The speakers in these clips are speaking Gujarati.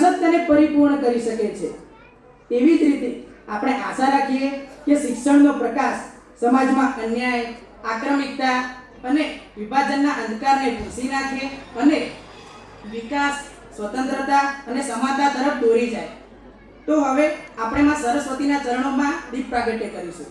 વિકાસ જ તેને પરિપૂર્ણ કરી શકે છે। તેવી જ રીતે આપણે આશા રાખીએ કે શિક્ષણનો પ્રકાશ સમાજમાં અન્યાય, આક્રમિકતા અને વિભાજનના અંધકારને ભૂંસી નાખે અને વિકાસ, સ્વતંત્રતા અને સમાનતા તરફ દોરી જાય। તો હવે આપણે માં સરસ્વતીના ચરણોમાં દીપ પ્રાગટ્ય કરીશું।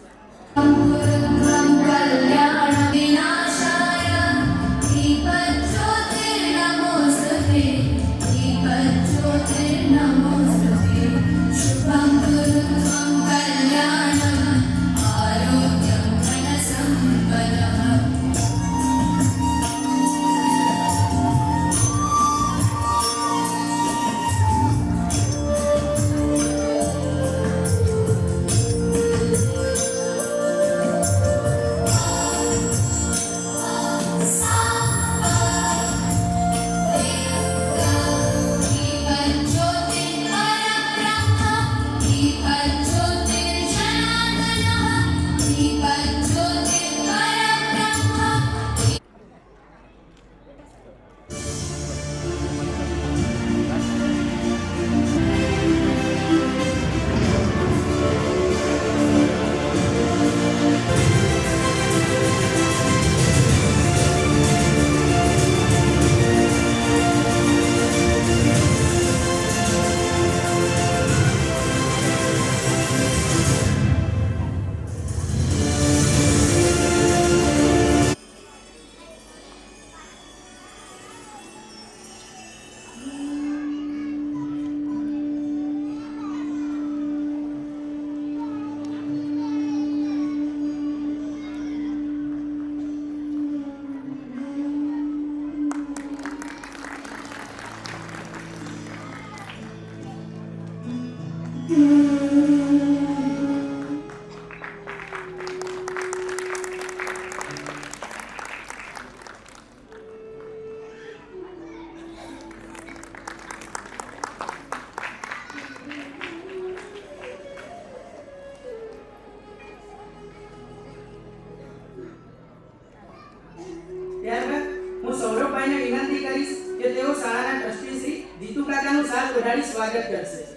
ત્યારબાદ હું સૌરભભાઈને વિનંતી કરીશ કે તેઓ શાળાના ટ્રસ્ટી શ્રી જીતુ કાકાનું શાલ ઓઢાડી સ્વાગત કરશે।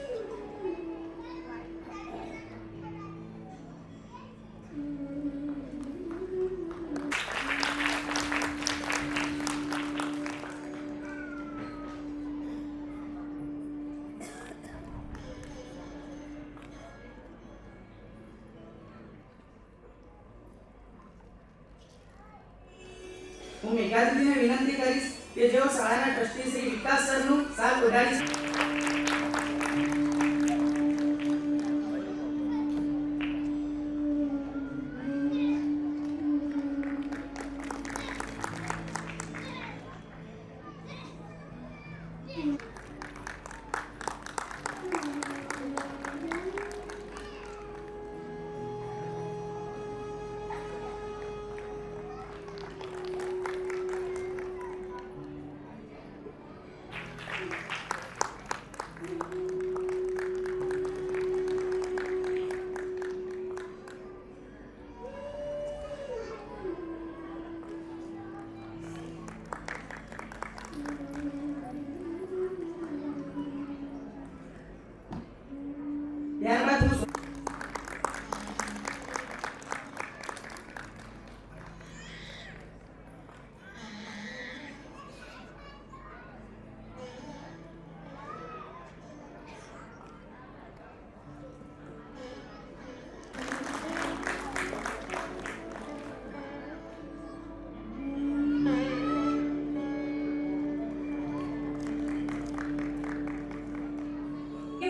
હું મેઘા દીદીને વિનંતી કરીશ કે જેઓ શાળાના ટ્રસ્ટી શ્રી વિકાસ સરનું શાલ ઓઢાડી ત્યારબાદ હું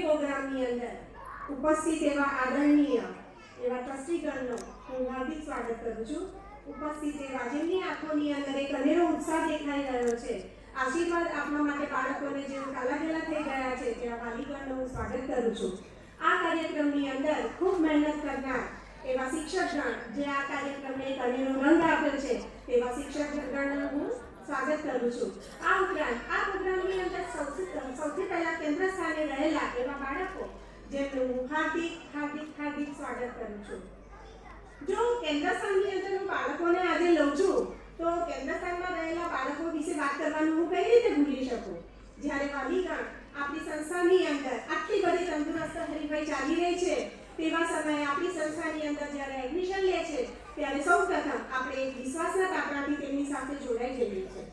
પ્રોગ્રામની અંદર ઉપસ્થિત એવા આદરણીય એવા ટ્રસ્ટીગણનો હું હાર્દિક સ્વાગત કરું છું। ઉપસ્થિત એવા જેમની આંખોની અંદર એક અનેરો ઉત્સાહ દેખાઈ રહ્યો છે, આશીર્વાદ આપવા માટે બાળકોને જેઓ કાલાઘેલા થઈ ગયા છે તેવા વાલીગણનું હું સ્વાગત કરું છું। આ કાર્યક્રમની અંદર ખૂબ મહેનત કરનાર એવા શિક્ષકગણ જે આ કાર્યક્રમને એક અનેરો રંગ આપ્યો છે તેવા શિક્ષકગણનું હું સ્વાગત કરું છું। આ ઉપરાંત આ પ્રોગ્રામની અંદર સૌથી પહેલા કેન્દ્ર સ્થાને રહેલા એવા બાળકો જેમનું હું હાર્દિક સ્વાગત કરું છું। જો કેન્દ્ર સ્થાનની અંદર હું બાળકોને આજે લઉં છું તો કેન્દ્ર સ્થાનમાં રહેલા બાળકો વિશે વાત કરવાનું હું કઈ રીતે ભૂલી શકું, જ્યારે વાલીગણ આપણી સંસ્થાની અંદર આટલી બધી તંદુરસ્ત હરીફાઈ ચાલી રહી છે તેવા સમયે આપણી સંસ્થાની અંદર જ્યારે એડમિશન લે છે ત્યારે સૌપ્રથમ આપણે એક વિશ્વાસના તાતણાથી તેમની સાથે જોડાઈ જઈએ છીએ.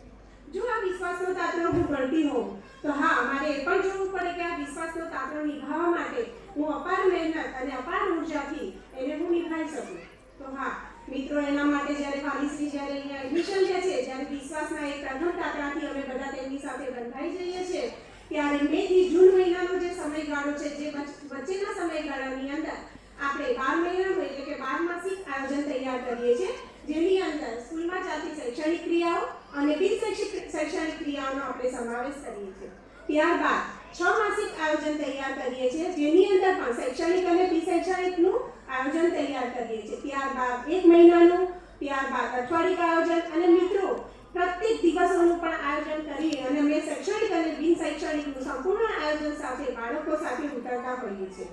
જો આ વિશ્વાસનો તાતણો હું ભણતી હોઉં તો હા, મારે એ પણ જોવું પડે કે આ વિશ્વાસનો તાતણો નિભાવવા માટે હું અપાર મહેનત અને અપાર ઉર્જાથી એને હું નિભાવી શકું. તો હા મિત્રો, એના માટે જ્યારે વાલીશ્રી જ્યારે અહીંયા એડમિશન લે છે, જ્યારે વિશ્વાસના એક પ્રથમ તાતણાથી અમે બધા તેમની સાથે બંધાઈ જઈએ છીએ, ત્યારે મે થી જૂન મહિનાનો જે સમયગાળો છે, જે વચ્ચેના સમયગાળાની અંદર આપણે 12 મહિનાનું એટલે કે 12 માસિક આયોજન તૈયાર કરીએ છીએ, જેની અંદર સ્કૂલમાં ચાલતી શૈક્ષણિક ક્રિયાઓ અને બિન શૈક્ષણિક ક્રિયાઓનો આપણે સમાવેશ કરીએ છીએ. ત્યારબાદ 6 માસિક આયોજન તૈયાર કરીએ છીએ, જેની અંદર પણ શૈક્ષણિક અને બિન શૈક્ષણિકનું આયોજન તૈયાર કરીએ છીએ. ત્યારબાદ 1 મહિનાનું, ત્યારબાદ અઠવાડિક આયોજન અને મિત્રો પ્રત્યેક દિવસોનું પણ આયોજન કરી અને અમે શૈક્ષણિક અને બિન શૈક્ષણિકનું સંપૂર્ણ આયોજન સાથે બાળકો સાથે ઉતરતા હોઈએ છીએ.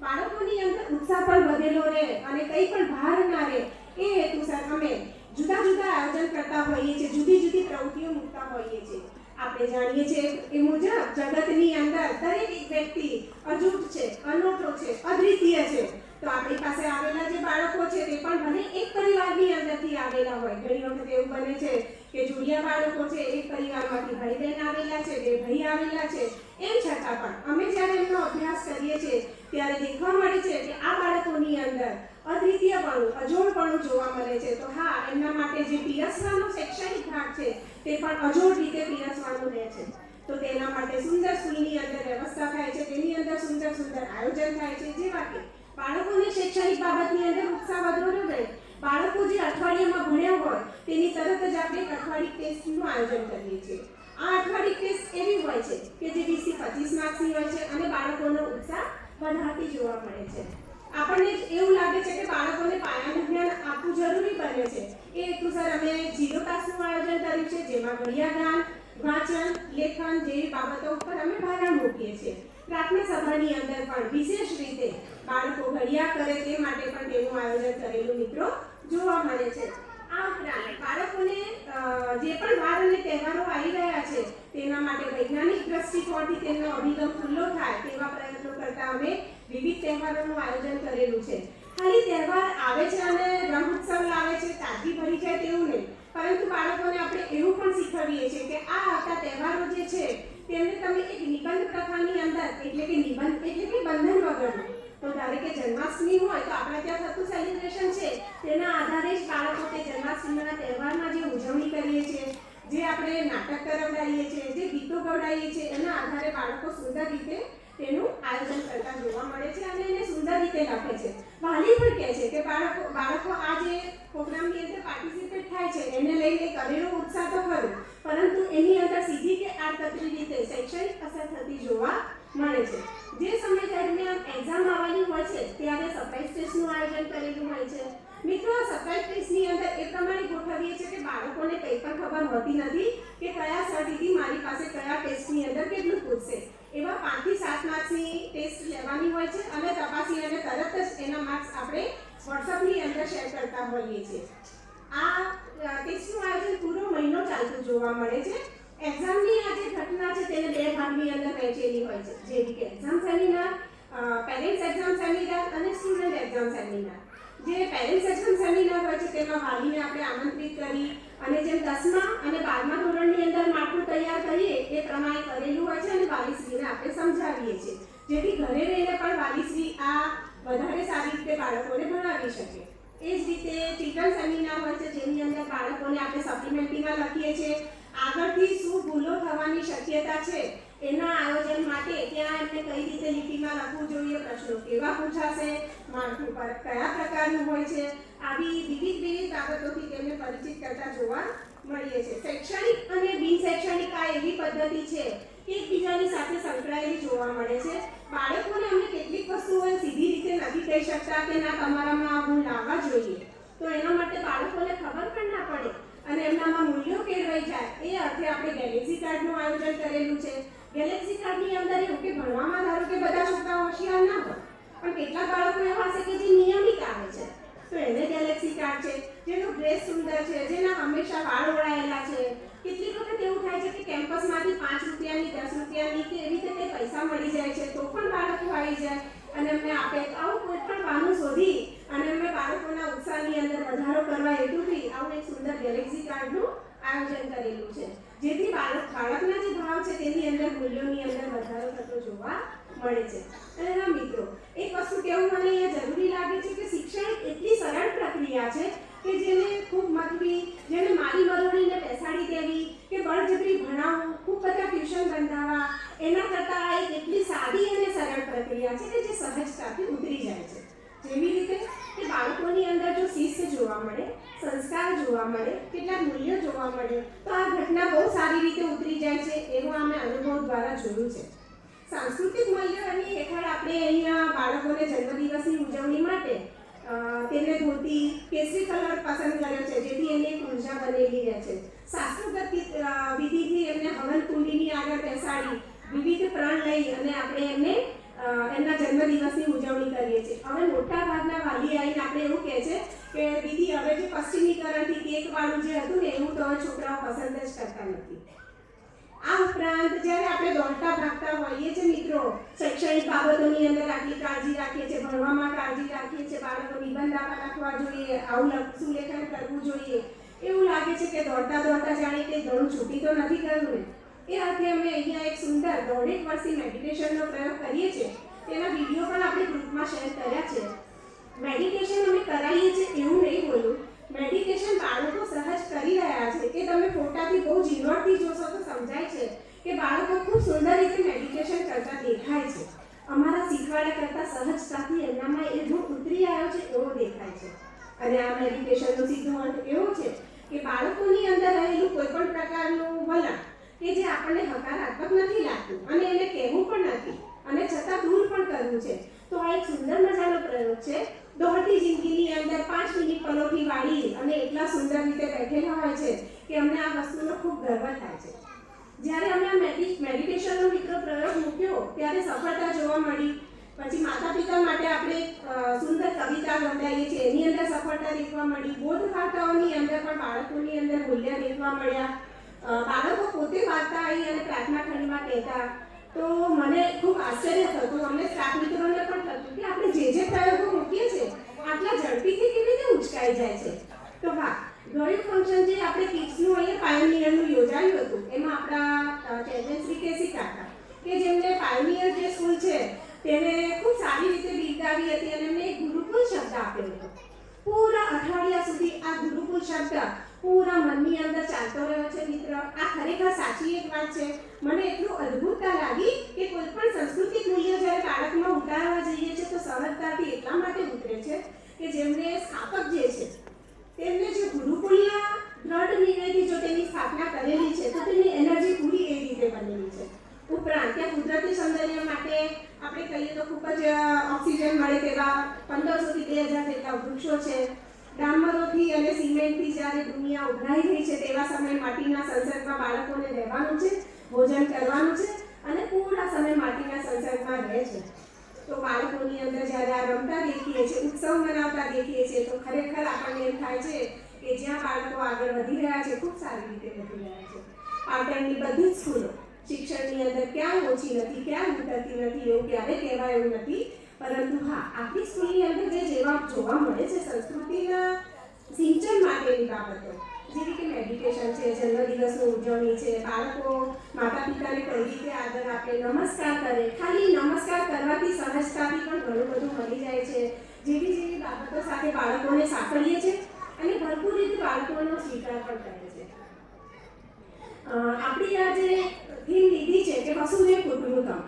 બાળકોની અંદર ઉત્સાહ પણ વધેલો રહે અને કંઈ પણ ભાર ના રહે એ હેતુસર અમે જુદા જુદા આયોજન કરતા હોઈએ છીએ, જુદી જુદી પ્રવૃત્તિઓ મૂકતા હોઈએ છીએ. આપણે જાણીએ છીએ એ મુજબ જગતની અંદર દરેક વ્યક્તિ અજૂટ છે, અનોખો છે, અદ્વિતીય છે. તો આપણી પાસે આવેલા જે બાળકો છે તે પણ ભલે એક પરિવારની અંદરથી આવેલા હોય. ઘણી વખત એવું બને છે કે જોડિયા બાળકો છે, એક પરિવારમાંથી ભાઈ બહેન આવેલા છે, બે ભાઈ આવેલા છે. એમ છતાં પણ અમે જ્યારે એમનો અભ્યાસ કરીએ છીએ ત્યારે દેખવા મળે છે કે આ બાળકોની અંદર અદ્વિતીયપણું, અજોડપણું જોવા મળે છે. તો હા, એમના માટે જે પીરસવાનો શૈક્ષણિક ભાગ છે તે પણ અજોડ રીતે પીરસવાનો રહે છે. તો તેના માટે સુંદર સ્કૂલની અંદર વ્યવસ્થા થાય છે, તેની અંદર સુંદર સુંદર આયોજન થાય છે, જેવા કે બાળકોને શૈક્ષણિક બાબતની અંદર ઉત્સાહ વધવાનો રહે. બાળકો જે અઠવાડિયામાં ભણ્યા હોય તેની તરત જ આપણે અઠવાડિક ટેસ્ટનું આયોજન કરીએ છીએ. આ અઠવાડિક ટેસ્ટ એવી હોય છે કે જે 20 થી 25 માર્ક્સની હોય છે અને બાળકોનો ઉત્સાહ વધારતી જોવા મળે છે. આપણને એવું લાગે છે કે બાળકોને પાયાનું જ્ઞાન આપવું જરૂરી બને છે. એ હેતુસર અમે 0 તાસનું આયોજન કર્યું છે, જેમાં ઘડિયા જ્ઞાન, વાંચન, લેખન જેવી બાબતો ઉપર અમે ભાર મૂકીએ છીએ. પ્રાર્થના સભાની અંદર પણ વિશેષ રીતે બાળકો ઘડિયા કરે તે માટે પણ તેનું આયોજન કરેલું મિત્રો જોવા મળે છે. આ ઉપરાંત બાળકોને જે પણ વાર અને તહેવારો આવી રહ્યા છે તેના માટે વૈજ્ઞાનિક દ્રષ્ટિકોણથી તેમનો અભિગમ ખુલ્લો થાય તેવા પ્રયત્નો કરતા અમે વિવિધ તહેવારોનું આયોજન કરેલું છે. ખાલી તહેવાર આવે છે અને રંગ ઉત્સવ લાવે છે, તાજગી ભરી જાય તેવું નહીં, પરંતુ બાળકોને આપણે એવું પણ શીખવીએ છીએ કે આ આવતા તહેવારો જે છે તેમને તમે એક નિબંધ પ્રથાની અંદર એટલે કે બંધન વગરનું. તો ધારો કે જન્માષ્ટમી હોય તો આપણે ત્યાં થતું સેલિબ્રેશન છે તેના આધારે જ બાળકો તે જન્માષ્ટમીના તહેવારમાં જે ઉજવણી કરીએ છીએ, જે આપણે નાટક કરાવડાવીએ છીએ, જે ગીતો ગવડાવીએ છીએ, એના આધારે બાળકો સુંદર રીતે તેનું આયોજન કરતા જોવા મળે છે અને એને સુંદર રીતે લખે છે. વાલી પણ કહે છે કે બાળકો આ જે પ્રોગ્રામની અંદર પાર્ટિસિપેટ થાય છે એને લઈને કરેલો ઉત્સાહ તો ખરો, પરંતુ એની અંદર સીધી કે આડકતરી રીતે શૈક્ષણિક અસર થતી જોવા મળે છે. જે સમય દરમિયાન એક્ઝામ આવવાની હોય છે ત્યારે સરપ્રાઇઝ ટેસ્ટનું આયોજન કરેલું હોય છે. મિત્રો, આ સરપ્રાઇઝ ટેસ્ટની અંદર એ પ્રમાણે ગોઠવીએ છીએ કે બાળકોને કંઈ પણ ખબર હોતી નથી કે કયા સર દીદી મારી પાસે કયા ટેસ્ટની અંદર કેટલું પૂછશે. એવા 5 થી 7 માર્ક્સની ટેસ્ટ લેવાની હોય છે અને તપાસી અને તરત જ એના માર્ક્સ આપણે વોટ્સઅપની અંદર શેર કરતા હોઈએ છીએ. આ ટેસ્ટનું આયોજન પૂરો મહિનો ચાલતું જોવા મળે છે. એક્ઝામની આ જે ઘટના છે તેને 2 ભાગની અંદર વહેંચેલી હોય છે, જેવી કે exam seminar, parents exam seminar અને સ્ટુડન્ટ એક્ઝામ સેમિનાર. જે પેરેન્ટ્સ એક્ઝામ સેમિનાર હોય છે તેમાં વાલીને આપણે આમંત્રિત કરી અને જેમ 10મા અને 12મા ધોરણની અંદર માળખું તૈયાર કરીએ એ પ્રમાણે કરેલું હોય છે અને વાલીશ્રીને આપણે સમજાવીએ છીએ, જેથી ઘરે રહીને પણ વાલીશ્રી આ વધારે સારી રીતે બાળકોને ભણાવી શકે. એ જ રીતે ચિલ્ડ્રન સેમિનાર હોય છે, જેની અંદર બાળકોને આપણે સપ્લિમેન્ટરીમાં લખીએ છીએ આગળથી શું ભૂલો થવાની શક્યતા છે એના આયોજન માટે ત્યાં એમને કઈ રીતે લિપિમાં લખવું જોઈએ, પ્રશ્નો કેવા પૂછાશે, માળખું પર કયા પ્રકારનું હોય છે, આવી વિવિધ બાબતોથી તેમને પરિચિત કરતા જોવા મળીએ છીએ. શૈક્ષણિક અને બિન શૈક્ષણિક આ એવી પદ્ધતિ છે કે એકબીજાની સાથે સંકળાયેલી જોવા મળે છે. બાળકોને અમે કેટલીક વસ્તુઓ સીધી રીતે નથી કહી શકતા કે ના તમારામાં આ ગુણ લાવવા જોઈએ, તો એના માટે બાળકોને ખબર પણ ના પડે અને એમનામાં મૂલ્યો કેળવાઈ જાય એ અર્થે આપણે ગેલેક્સી કાર્ડનું આયોજન કરેલું છે. ગેલેક્સી કાર્ડની અંદર એવું કે ભણવામાં ધારો કે બધા છોકરાઓ હોશિયાર ના હોય, પણ કેટલાક બાળકો એવા હશે કે જે નિયમિત આવે છે, તો એને ગેલેક્સી કાર્ડ છે. જેનો ડ્રેસ સુંદર છે, જેના હંમેશા વાળ ઓળાયેલા છે, કેટલીક વખત એવું થાય છે કે કેમ્પસમાંથી 5 રૂપિયાની 10 રૂપિયાની કે એવી રીતે કંઈ પૈસા મળી જાય છે તો પણ બાળકો આવી જાય અને અમને આપે. આવું કોઈ પણ બહાનું શોધી અને અમે બાળકોના ઉત્સાહની અંદર વધારો કરવા હેતુથી આવું એક સુંદર ગેલેક્સી કાર્ડનું આયોજન કરેલું છે, જેથી બાળકના જે ભાવ છે તેની અંદર મૂલ્યોની અંદર વધારો થતો જોવા મળે છે. અને હા મિત્રો, એક વસ્તુ કહેવું મને અહીંયા જરૂરી લાગે છે કે શિક્ષણ એટલી સરળ પ્રક્રિયા છે કે જેને ખૂબ મથવી, જેને મારી મરોડીને બેસાડી દેવી કે બળજબરી ભણાવવું, ખૂબ બધા ટ્યુશન બંધાવવા, એના કરતાં આ એક એટલી સાદી અને સરળ પ્રક્રિયા છે કે જે સહજતાથી ઉતરી જાય છે. જેવી રીતે કે બાળકોની અંદર જો શિસ્ત જોવા મળે, સંસ્કાર જોવા મળે, કેટલાક મૂલ્યો જોવા મળે, તો આ ઘટના બહુ સારી રીતે ઉતરી જાય છે, એવું અમે અનુભવ દ્વારા જોયું છે. સાંસ્કૃતિક મૂલ્યોની હેઠળ આપણે અહીંયા બાળકોને જન્મદિવસની ઉજવણી માટે તેમને ધોતી કેસરી કલર પસંદ કર્યો છે, જેથી એની એક ઉર્જા બનેલી રહે છે. શાસ્ત્રોક્ત વિધિથી એમને હવન કુંડીની આગળ બેસાડી વિવિધ પ્રણ લઈ અને આપણે એમને એમના જન્મદિવસની ઉજવણી કરીએ છીએ. હવે મોટા ભાગના વાલી આવીને આપણે એવું કહે છે કે દીદી હવે જે પશ્ચિમીકરણથી કેકવાળું જે હતું ને એવું તો હવે છોકરાઓ પસંદ જ કરતા નથી. આ ઉપરાંત જ્યારે આપણે દોડતા ભાગતા હોઈએ છીએ મિત્રો, શૈક્ષણિક બાબતોની અંદર આટલી કાળજી રાખીએ છીએ, ભણવામાં કાળજી રાખીએ છીએ, બાળકો નિબંધ લખવા જોઈએ, આવું સુલેખન કરવું જોઈએ, એવું લાગે છે કે દોડતા દોડતા જાણે કે ઘણું છૂટી તો નથી ગયું ને. એ અર્થે અમે અહીંયા એક સુંદર 1.5 વર્ષથી મેડિટેશનનો પ્રયોગ કરીએ છીએ. તેના વિડીયો પણ આપણે ગ્રુપમાં શેર કર્યા છે. મેડિટેશન અમે કરાવીએ છીએ એવું નહીં બોલું, મેડિટેશન બાળકો સહજ કરી રહ્યા છે કે તમે ફોટાથી બહુ ઝીણવટથી જોશો તો સમજાય છે કે બાળકો ખૂબ સુંદર રીતે મેડિટેશન કરતા દેખાય છે. અમારા શીખવાડ્યા કરતાં સહજતાથી એમનામાં એ ગુણ ઉતરી આવ્યો છે એવો દેખાય છે. અને આ મેડિટેશનનો સીધો અર્થ એવો છે કે બાળકોની અંદર રહેલું કોઈ પણ પ્રકારનું વલણ કે જે આપણને હકારાત્મક નથી લાગતું અને એને કહેવું પણ નથી અને છતાં દૂર પણ કરવું છે, તો આ એક સુંદર મજાનો પ્રયોગ છે. દોડતી જિંદગીની અંદર 5 મિનિટ પલોઠી વાળી અને એટલા સુંદર રીતે બેઠેલા હોય છે કે અમને આ વસ્તુનો ખૂબ ગર્વ થાય છે. જ્યારે અમે આ મેડિટેશનનો મિત્રો પ્રયોગ મૂક્યો ત્યારે સફળતા જોવા મળી. પછી માતા પિતા માટે આપણે સુંદર કવિતા લખાઈએ છીએ, એની અંદર સફળતા દેખવા મળી. બોધ વાર્તાઓની અંદર પણ બાળકોની અંદર મૂલ્ય દેખવા મળ્યા. બાળકો પોતે વાર્તા આવી અને પ્રાર્થના ખંડમાં કહેતા, તો મને ખૂબ આશ્ચર્ય થતું. અમને સ્ટાફ મિત્રોને પણ થતું કે આપણે જે પ્રયોગો મૂકીએ છીએ આટલા ઝડપીથી કેવી રીતે ઉચકાઈ જાય છે. તો હા, ગયું ફંક્શન જે આપણે કિડ્સનું અહીંયા પાયોનિયરનું યોજાયું હતું, એમાં આપણા ચેરમેન શ્રી કેસી કાકા કે જેમને પાયોનિયર જે સ્કૂલ છે તેને ખૂબ સારી રીતે બિરદાવી હતી અને એમને એક ગુરુકુલ શબ્દ આપ્યો હતો. પૂરા અઠવાડિયા સુધી આ ગુરુકુલ શબ્દ પૂરા મનની અંદર ચાલતો રહ્યો છે મિત્ર. આ ખરેખર સાચી એક વાત છે. મને એટલું અદ્ભુતતા લાગી કે કોઈ પણ સાંસ્કૃતિક મૂલ્ય જ્યારે બાળકમાં ઉતારવા જઈએ છીએ તો સરળતાથી એટલા માટે ઉતરે છે કે જેમને સ્થાપક જે છે તેમને જે ગુરુકુલના દ્રઢ નિર્ણયથી જો તેની સ્થાપના કરેલી છે તો તેની એનર્જી પૂરી એ રીતે બનેલી છે. ઉપરાંત ત્યાં કુદરતી સૌંદર્ય માટે આપણે કહીએ તો ખૂબ જ ઓક્સિજન મળે તેવા 1500 થી 2000 જેટલા વૃક્ષો છે. ડામરોથી અને સિમેન્ટથી જ્યારે દુનિયા ઉભરાઈ રહી છે તેવા સમયે માટીના સંસર્ગમાં બાળકોને રહેવાનું છે, ભોજન કરવાનું છે અને પૂરા સમય માટીના સંસર્ગમાં રહે છે. તો બાળકોની અંદર જ્યારે આ રમતા દેખીએ છીએ, ઉત્સવ મનાવતા દેખીએ છીએ તો ખરેખર આપણને એમ થાય છે કે જ્યાં બાળકો આગળ વધી રહ્યા છે, ખૂબ સારી રીતે વધી રહ્યા છે. પાટણની બધી જ સ્કૂલો શિક્ષણની અંદર ક્યાં ઓછી નથી, ક્યાં ઉતરતી નથી એવું ક્યારે કહેવાય એવું નથી. પરંતુ હા, આપણી સ્કૂલની અંદર જે જેવા જોવા મળે છે સંસ્કૃતિના સિંચન માટેની બાબતો, જેવી કે મેડિટેશન છે, જન્મદિવસની ઉજવણી છે, બાળકો માતા પિતાને કઈ રીતે આદર આપે, નમસ્કાર કરે, ખાલી નમસ્કાર કરવાથી સહજતાથી પણ ઘણું બધું મળી જાય છે. જેવી બાબતો સાથે બાળકોને સાંકળીએ છીએ અને ભરપૂર રીતે બાળકોનો સ્વીકાર પણ કરે છે. આપણી આ જે થીમ લીધી છે કે વસુધૈવ કુટુંબકમ,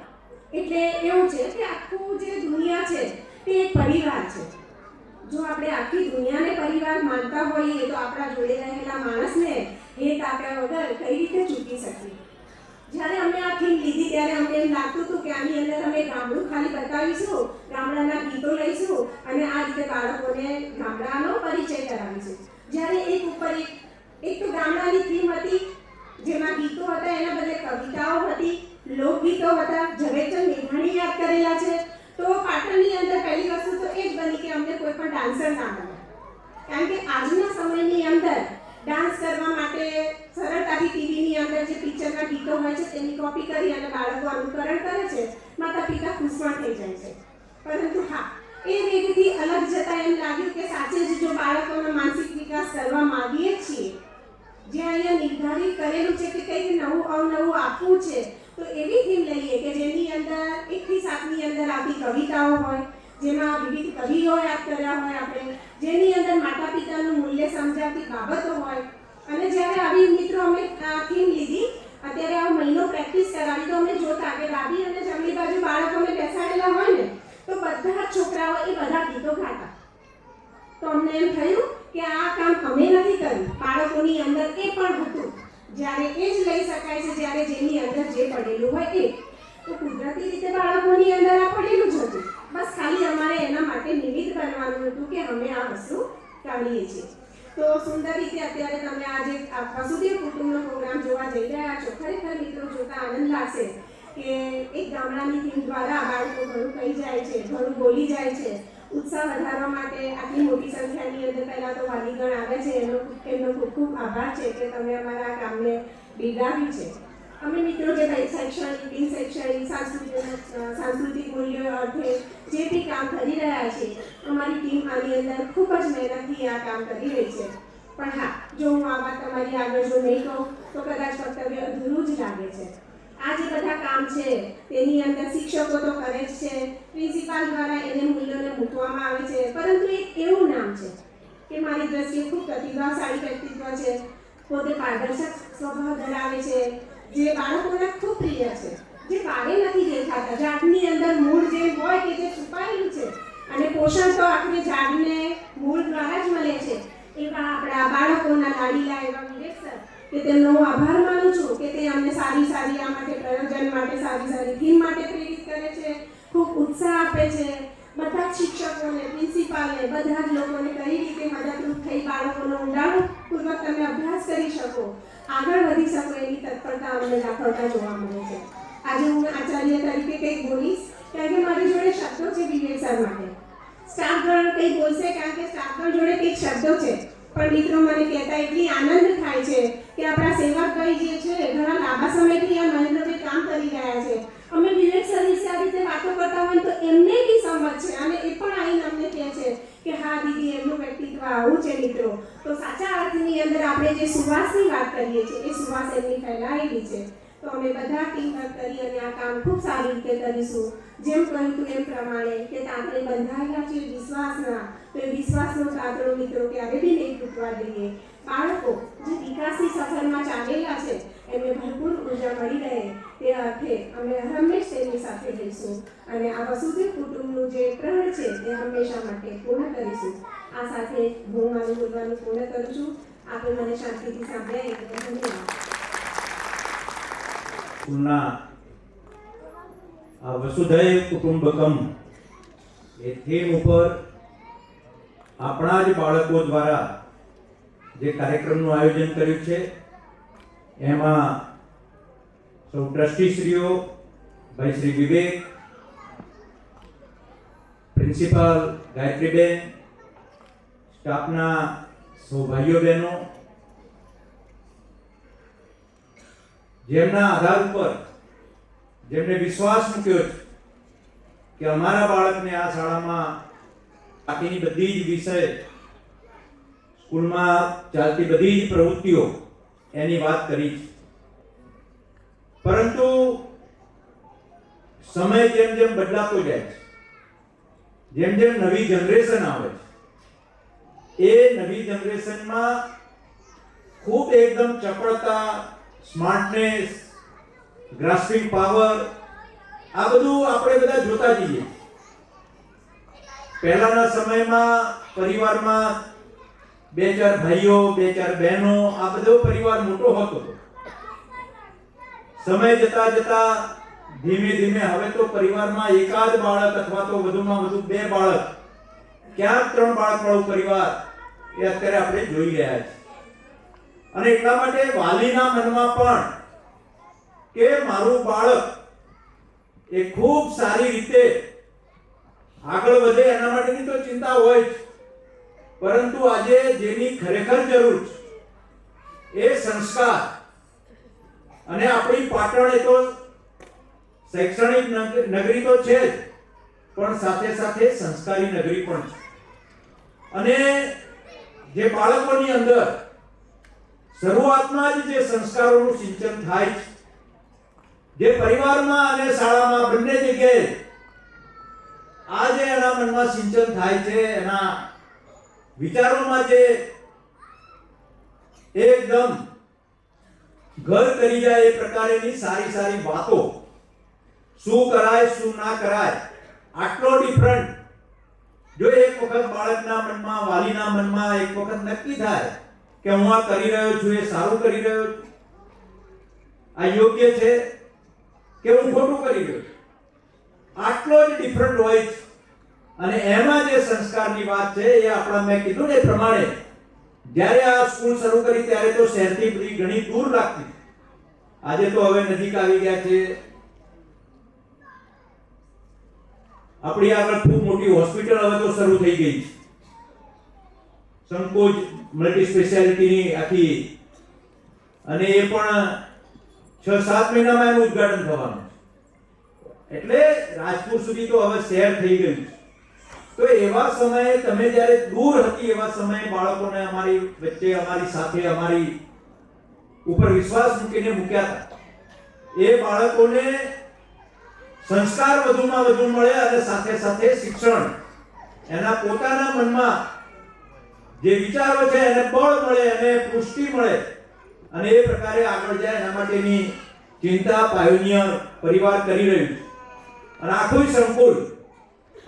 એટલે એવું છે કે આખું જે દુનિયા છે તે એક પરિવાર છે. જો આપણે આખી દુનિયાને પરિવાર માનતા હોઈએ તો આપણા જોડે રહેલા માણસને હેત આપ્યા વગર કઈ રીતે ચૂકી શકીએ. જ્યારે અમે આ થીમ લીધી ત્યારે અમને એમ લાગતું હતું કે આની અંદર અમે ગામડું ખાલી બતાવીશું, ગામડાના ગીતો લઈશું અને આ રીતે બાળકોને ગામડાનો પરિચય કરાવીશું. જ્યારે એક ઉપર એક તો ગામડાની થીમ હતી જેમાં ગીતો હતા, એના બદલે કવિતાઓ હતી, લોકગીતો હતા, ઝવેરચંદ મેઘાણી યાદ કરેલા છે. તો પાટણની અંદર પહેલી વસ્તુ તો એ જ બની કે અમને કોઈ પણ ડાન્સર ના મળે, કારણ કે આજના સમયની અંદર ડાન્સ કરવા માટે સરળતાથી ટીવીની અંદર જે પિક્ચરના ગીતો હોય છે તેની કોપી કરી અને બાળકો અનુકરણ કરે છે, માતા પિતા ખુશમાં થઈ જાય છે. પરંતુ હા, એ વેગથી અલગ જતા એમ લાગ્યું કે સાચે જ જો બાળકોનો માનસિક વિકાસ કરવા માંગીએ છીએ, જે અહીંયા નિર્ધારિત કરેલું છે કે કંઈક નવું અવનવું આપવું છે, તો એવી થીમ લઈએ કે જેની અંદર 1 થી 7ની અંદર આવતી કવિતાઓ હોય, જેમાં વિવિધ કવિઓ યાદ કર્યા હોય આપણે, જેની અંદર માતા પિતાનું મૂલ્ય સમજાવતી બાબતો હોય. અને જ્યારે આવી મિત્રો અમે થીમ લીધી, અત્યારે આ મહિનો પ્રેક્ટિસ કરાવી, તો અમે જોતા કે ડાબી અને જમણી બાજુ બાળકોને બેસાડેલા હોય ને, તો બધા છોકરાઓ એ બધા ગીતો ગાતા. તો અમને એમ થયું કે આ કામ અમે નથી કર્યું, બાળકોની અંદર એ પણ હતું. જ્યારે એ જ લઈ શકાય છે, જ્યારે જેની અંદર જે પડેલું હોય એ. તો કુદરતી રીતે બાળકોની અંદર આ પડેલું જ હતું. બસ ખાલી અમારે એના માટે નિમિત્ત બનવાનું હતું કે અમે આ વસ્તુ કાઢીએ છીએ. તો સુંદર રીતે અત્યારે તમે આજે વસુદેવ કુટુંબનો પ્રોગ્રામ જોવા જઈ રહ્યા છો. ખરેખર મિત્રો જોતા આનંદ લાગશે કે એક ગામડાની થીમ દ્વારા બાળકો ઘણું કહી જાય છે, ઘણું બોલી જાય છે. ઉત્સાહ વધારવા માટે આટલી મોટી સંખ્યાની અંદર પહેલાં તો વાલીગણ આવે છે, એમનો ખૂબ ખૂબ આભાર છે કે તમે અમારા આ કામને બિરદાવ્યું છે. અમે મિત્રો જે શૈક્ષણિક, બિન શૈક્ષણિક, સાંસ્કૃતિક મૂલ્યો અર્થે જે બી કામ કરી રહ્યા છે, અમારી ટીમ આની અંદર ખૂબ જ મહેનતથી આ કામ કરી રહી છે. પણ હા, જો હું આ વાત તમારી આગળ જો નહીં કહું તો કદાચ કર્તવ્ય અધૂરું જ લાગે છે. આ જે બધા કામ છે તેની અંદર શિક્ષકો તો કરે જ છે, પ્રિન્સિપાલ દ્વારા એને મૂલ્યોને મૂકવામાં આવે છે, પરંતુ એક એવું નામ છે કે મારી દ્રષ્ટિએ ખૂબ પ્રતિભાશાળી વ્યક્તિત્વ છે, પોતે પારદર્શક સ્વભાવ ધરાવે છે, જે બાળકોને ખૂબ પ્રિય છે, જે બારે નથી દેખાતા, ઝાડની અંદર મૂળ જે હોય કે જે છુપાયેલું છે, અને પોષણ તો આપણે ઝાડને મૂળ દ્વારા જ મળે છે. એવા આપણા બાળકોના લાડીલા એવા વિવેક સર, કે તેમનો હું આભાર માનું છું કે તે અમને સારી સારી આ માટે પ્રયોજન માટે સારી થીમ માટે પ્રેરિત કરે છે, ખૂબ ઉત્સાહ આપે છે. બધા જ શિક્ષકોને, પ્રિન્સિપાલને, બધા જ લોકોને કઈ રીતે મદદરૂપ થઈ બાળકોનો ઊંડાણપૂર્વક તમે અભ્યાસ કરી શકો, આગળ વધી શકો એની તત્પરતા અમને દાખવતા જોવા મળે છે. આજે હું આચાર્ય તરીકે કંઈક બોલીશ કારણ કે મારી જોડે શબ્દો છે વિવેક સર માટે. સ્ટાફગણ કંઈ બોલશે કારણ કે સ્ટાફગણ જોડે કંઈક શબ્દો છે. પણ મિત્રો મને કહેતા એટલી આનંદ થાય છે કે આપણા સેવકભાઈ જે છે ઘણા લાંબા સમયથી આ મહેન્દ્રભાઈ કામ કરી રહ્યા છે. અમે વિવેક સર વિશે આ રીતે વાતો કરતા હોય તો એમને બી સમજ છે અને એ પણ આવીને અમને કહે છે કે હા દીદી એમનું વ્યક્તિત્વ આવું છે. મિત્રો તો સાચા અર્થની અંદર આપણે જે સુવાસની વાત કરીએ છીએ એ સુવાસ એમની ફેલાયેલી છે. તો અમે બધા ટીમ વર્ક કરી અને આ કામ ખૂબ સારી રીતે કરીશું. જેમ કહ્યું હતું એમ પ્રમાણે કે આપણે બંધાયેલા છીએ વિશ્વાસના, તો એ વિશ્વાસનો તાતણો મિત્રો ક્યારે બી નહીં તૂટવા દઈએ. બાળકો જે વિકાસની સફરમાં ચાલેલા છે એમને ભરપૂર ઉર્જા મળી રહે તે અર્થે અમે હંમેશ તેમની સાથે રહીશું અને આ વસુદેવ કુટુંબનું જે પ્રણ છે તે હંમેશા માટે પૂર્ણ કરીશું. આ સાથે હું મારું બોલવાનું પૂર્ણ કરું છું. આપણે મને શાંતિથી સાંભળ્યા એ બદલ ધન્યવાદ. સ્કૂલના આ વસુધૈવ કુટુંબકમ એ થીમ ઉપર આપણા જ બાળકો દ્વારા જે કાર્યક્રમનું આયોજન કર્યું છે એમાં સૌ ટ્રસ્ટીશ્રીઓ, ભાઈ શ્રી વિવેક, પ્રિન્સિપાલ ગાયત્રીબેન, સ્ટાફના સૌ ભાઈઓ બહેનો, જેમના આધાર ઉપર જેમને વિશ્વાસ મૂક્યો છે કે અમારા બાળકને આ શાળામાં બાકીની બધી જ વિષય, સ્કૂલમાં ચાલતી બધી જ પ્રવૃત્તિઓ એની વાત કરી છે. પરંતુ સમય જેમ જેમ બદલાતો જાય છે, જેમ જેમ નવી જનરેશન આવે છે, એ નવી જનરેશનમાં ખૂબ એકદમ ચપળતા, સ્માર્ટનેસ, ગ્રાસ્પિંગ પાવર, આ બધું આપણે બધા જોતા જઈએ. પહેલાના સમયમાં પરિવારમાં 2-4 ભાઈઓ, 2-4 બહેનો, આ બધો પરિવાર મોટો હતો. સમય જતા જતા ધીમે ધીમે હવે તો પરિવારમાં એકાદ બાળક અથવા તો વધુમાં વધુ 2 બાળક, ક્યાંક 3 બાળક વાળો પરિવાર એ અત્યારે આપણે જોઈ રહ્યા છીએ. અને એટલા માટે વાલીના મનમાં પણ કે મારું બાળક એ ખૂબ સારી રીતે આગળ વધે એના માટેની તો ચિંતા હોય જ, પરંતુ આજે જેની ખરેખર જરૂર છે એ સંસ્કાર. અને આપણી પાટણ એ તો શૈક્ષણિક નગરી તો છે જ, પણ સાથે સાથે સંસ્કારી નગરી પણ છે. અને જે બાળકોની અંદર શરૂઆતમાં જ જે સંસ્કારોનું સિંચન થાય છે, જે પરિવારમાં અને શાળામાં બંને જગ્યાએ આ જે એના મનમાં સિંચન થાય છે, એના વિચારોમાં જે એકદમ ઘર કરી જાય એ પ્રકારેની સારી સારી વાતો, શું કરાય શું ના કરાય, આટલો ડિફરન્ટ જો એક વખત બાળકના મનમાં, વાલીના મનમાં એક વખત નક્કી થાય કે હું આ કરી રહ્યો છું, એ સારું કરી રહ્યો છું, આ યોગ્ય છે કે હું ખોટું કરી રહ્યો છું, આટલો જ ડિફરન્ટ હોય છે. અને એમાં જે સંસ્કારની વાત છે એ આપણા, મેં કીધું ને એ પ્રમાણે, જ્યારે આ સ્કૂલ શરૂ કરી ત્યારે તો શહેરથી બધી ઘણી દૂર લાગતી, આજે તો હવે નજીક આવી ગયા છે. આપણી આગળ ખૂબ મોટી હોસ્પિટલ હવે તો શરૂ થઈ ગઈ છે, સંકોચ મલ્ટી સ્પેશિયાલિટીની આખી, અને એ પણ 6-7 મહિનામાં એનું ઉદ્ઘાટન થવાનું છે. એટલે રાજપુર સુધી તો હવે શહેર થઈ ગયું છે. તો એવા સમયે તમે જ્યારે દૂર હતી એવા સમયે બાળકોને અમારી વચ્ચે, અમારી સાથે, અમારી ઉપર વિશ્વાસ મૂકીને મૂક્યા હતા. એ બાળકોને સંસ્કાર વધુમાં વધુ મળે અને સાથે સાથે શિક્ષણ, એના પોતાના મનમાં જે વિચારો છે એને બળ મળે અને પુષ્ટિ મળે અને એ પ્રકારે આગળ જાય, એના માટેની ચિંતા પાયોનિયર પરિવાર કરી રહ્યું છે. અને આખું સંકુલ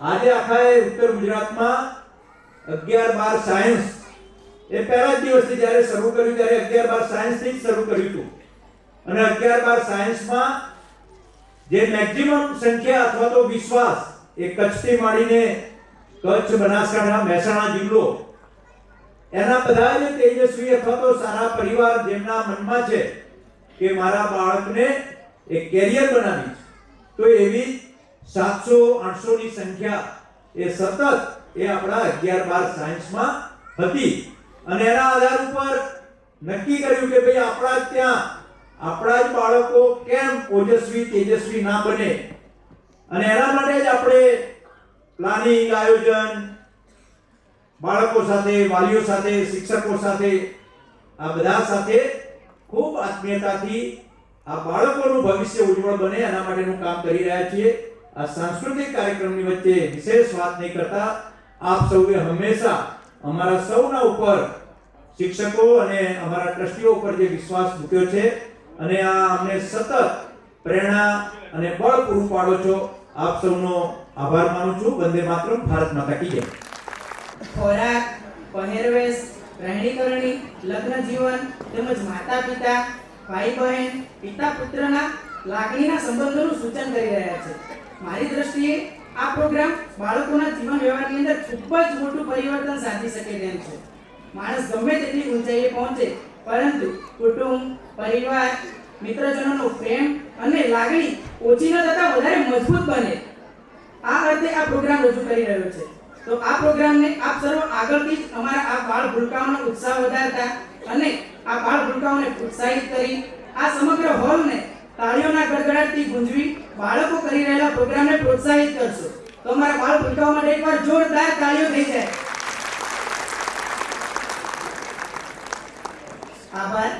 આજે આખા ઉત્તર ગુજરાતમાં 11-12 સાયન્સ, એ પહેલા જ દિવસથી જ્યારે શરૂ કર્યું ત્યારે 11-12 સાયન્સ થી જ શરૂ કર્યું હતું. અને 11-12 સાયન્સમાં જે મેક્સિમમ સંખ્યા અથવા તો વિશ્વાસ એ કચ્છથી માંડીને કચ્છ, બનાસકાંઠા, મહેસાણા જિલ્લો, એના બધા જે તેજસ્વી અથવા તો સારા પરિવાર જેમના મનમાં છે કે મારા બાળકને એક કેરિયર બનાવી છે, તો એવી 700-800 ની સંખ્યા એ સતત એ આપણા 11-12 સાયન્સમાં હતી. અને એના આધાર ઉપર નક્કી કર્યું કે ભાઈ આપણા ત્યાં આપણા જ બાળકો કેમ ઓજસ્વી તેજસ્વી ના બને, અને એના માટે જ આપણે પ્લાનિંગ, આયોજન, બાળકો સાથે, વાલીઓ સાથે, શિક્ષકો સાથે, આ બધા સાથે ખૂબ આત્મીયતાથી આ બાળકોનું ભવિષ્ય ઉજ્જવળ બને એના માટેનું કામ કરી રહ્યા છીએ. આ સાંસ્કૃતિક કાર્યક્રમની વચ્ચે વિશેષ વાત નહીં કરતા, આપ સૌએ હંમેશા અમારા સૌના ઉપર, શિક્ષકો અને અમારા ટ્રસ્ટીઓ ઉપર જે વિશ્વાસ મૂક્યો છે અને આ અમને સતત પ્રેરણા અને બળ પૂરું પાડો છો, આપ સૌનો આભાર માનું છું. વંદે માતરમ. ભારત માતા કી જય. ખોરાક, પહેરવેશ, રહેણીકરણી, લગ્ન જીવન તેમજ માતા પિતા, ભાઈ બહેન, પિતા પુત્રના લાગણીના સંબંધોનું સૂચન કરી રહ્યા છે. મારી દ્રષ્ટિએ આ પ્રોગ્રામ બાળકોના જીવન વ્યવહારની અંદર ખૂબ જ મોટું પરિવર્તન સાધી શકે તેમ છે. માણસ ગમે તેટલી ઊંચાઈએ પહોંચે, પરંતુ કુટુંબ, પરિવાર, મિત્રજનોનો પ્રેમ અને લાગણી ઓછી ન થતા વધારે મજબૂત બને, આ અર્થે આ પ્રોગ્રામ રજૂ કરી રહ્યો છે. તો આ પ્રોગ્રામને આપ સર્વ આગળથી જ અમારા આ બાળ ભૂલકાઓનો ઉત્સાહ વધારતા અને આ બાળ ભૂલકાઓને પ્રોત્સાહિત કરી આ સમગ્ર હોલને તાળીઓના ગડગડાટથી ગુંજવી બાળકો કરી રહેલા પ્રોગ્રામને પ્રોત્સાહિત કરશો. તો અમારા બાળ ભૂલકાઓ માટે એકવાર જોરદાર તાળીઓ થઈ જાય. આભાર.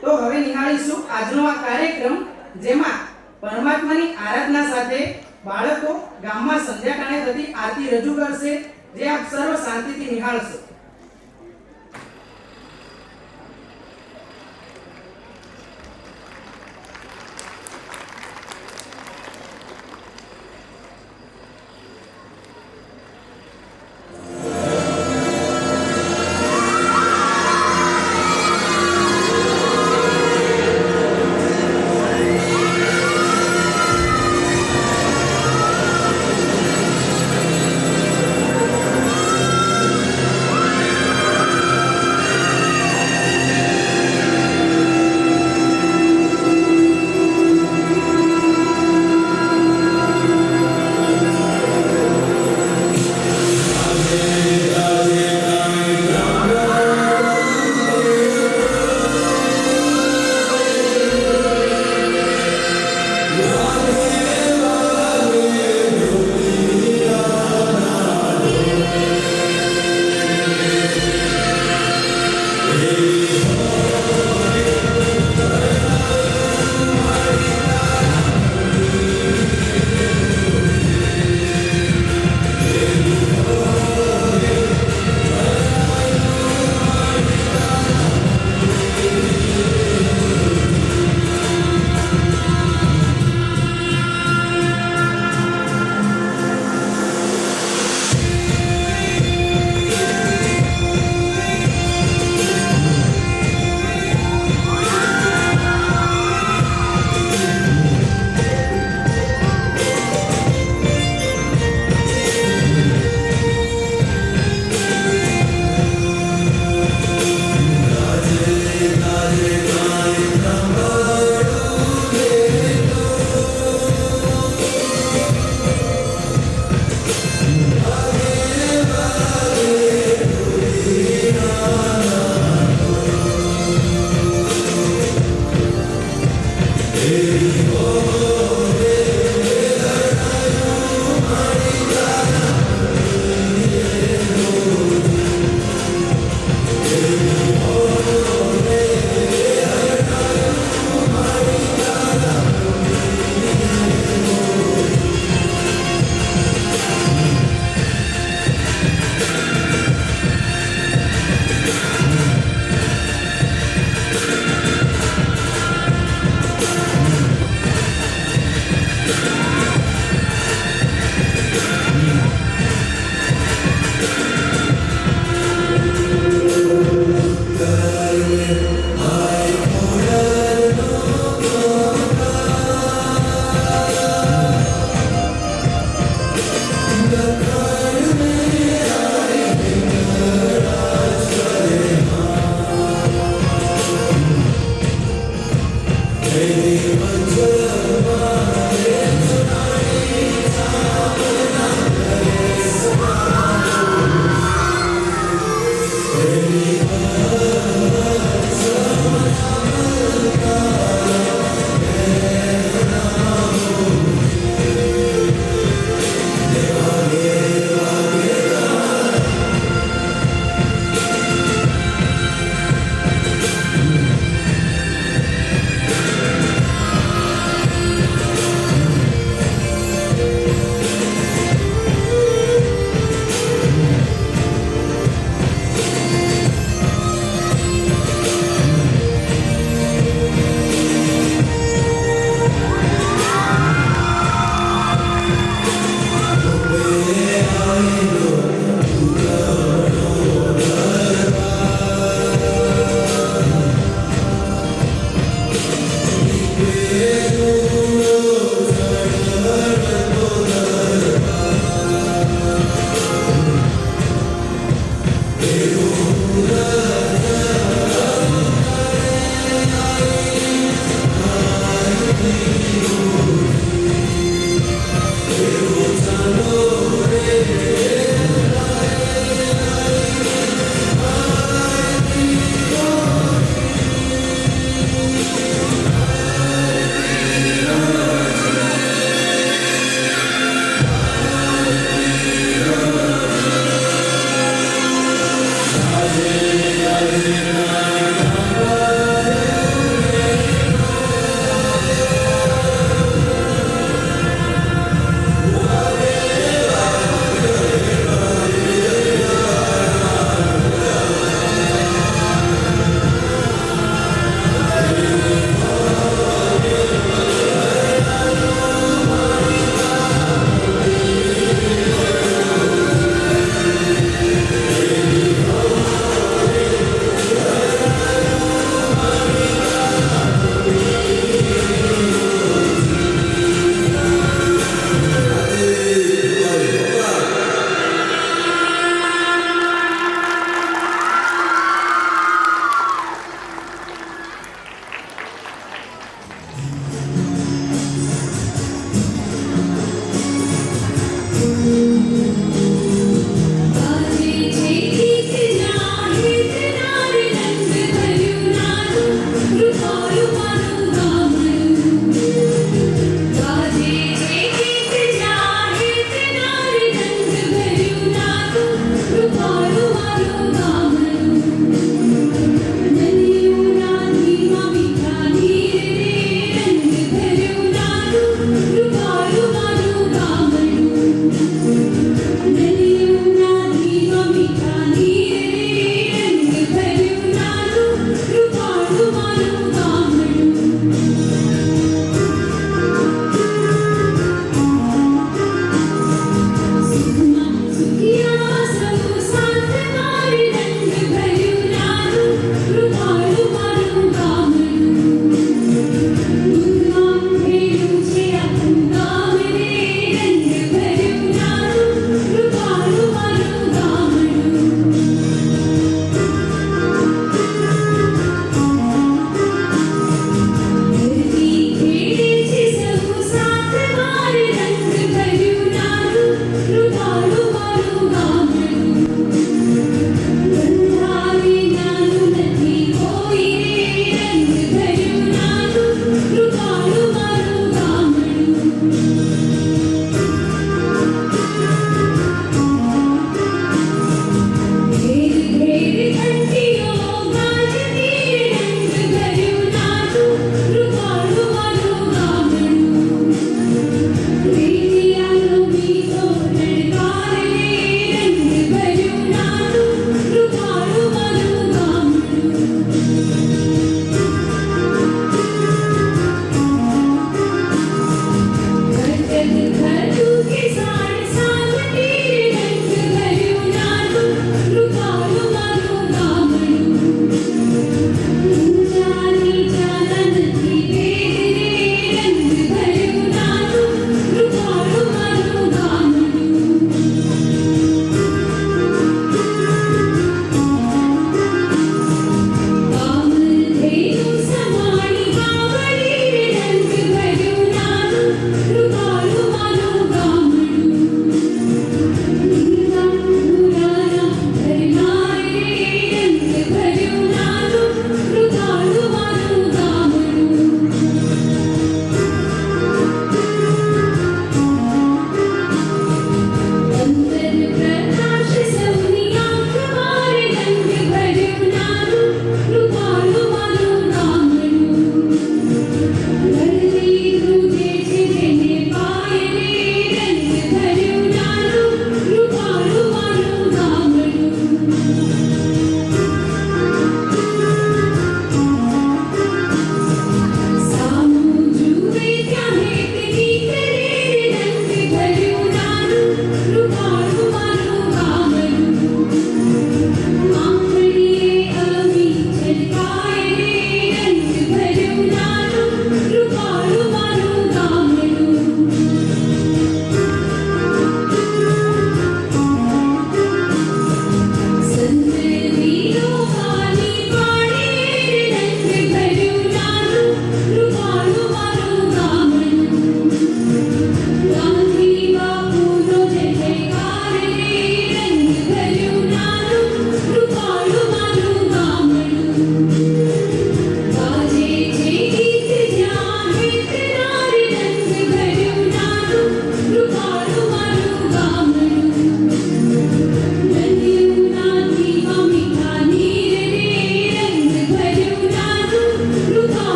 તો હવે નિહાળીશું આજનો આ કાર્યક્રમ, જેમાં પરમાત્માની આરાધના સાથે બાળકો ગામમાં સંધ્યાકાળે થતી આરતી રજૂ કરશે, જે આપ સર્વ શાંતિથી નિહાળશો.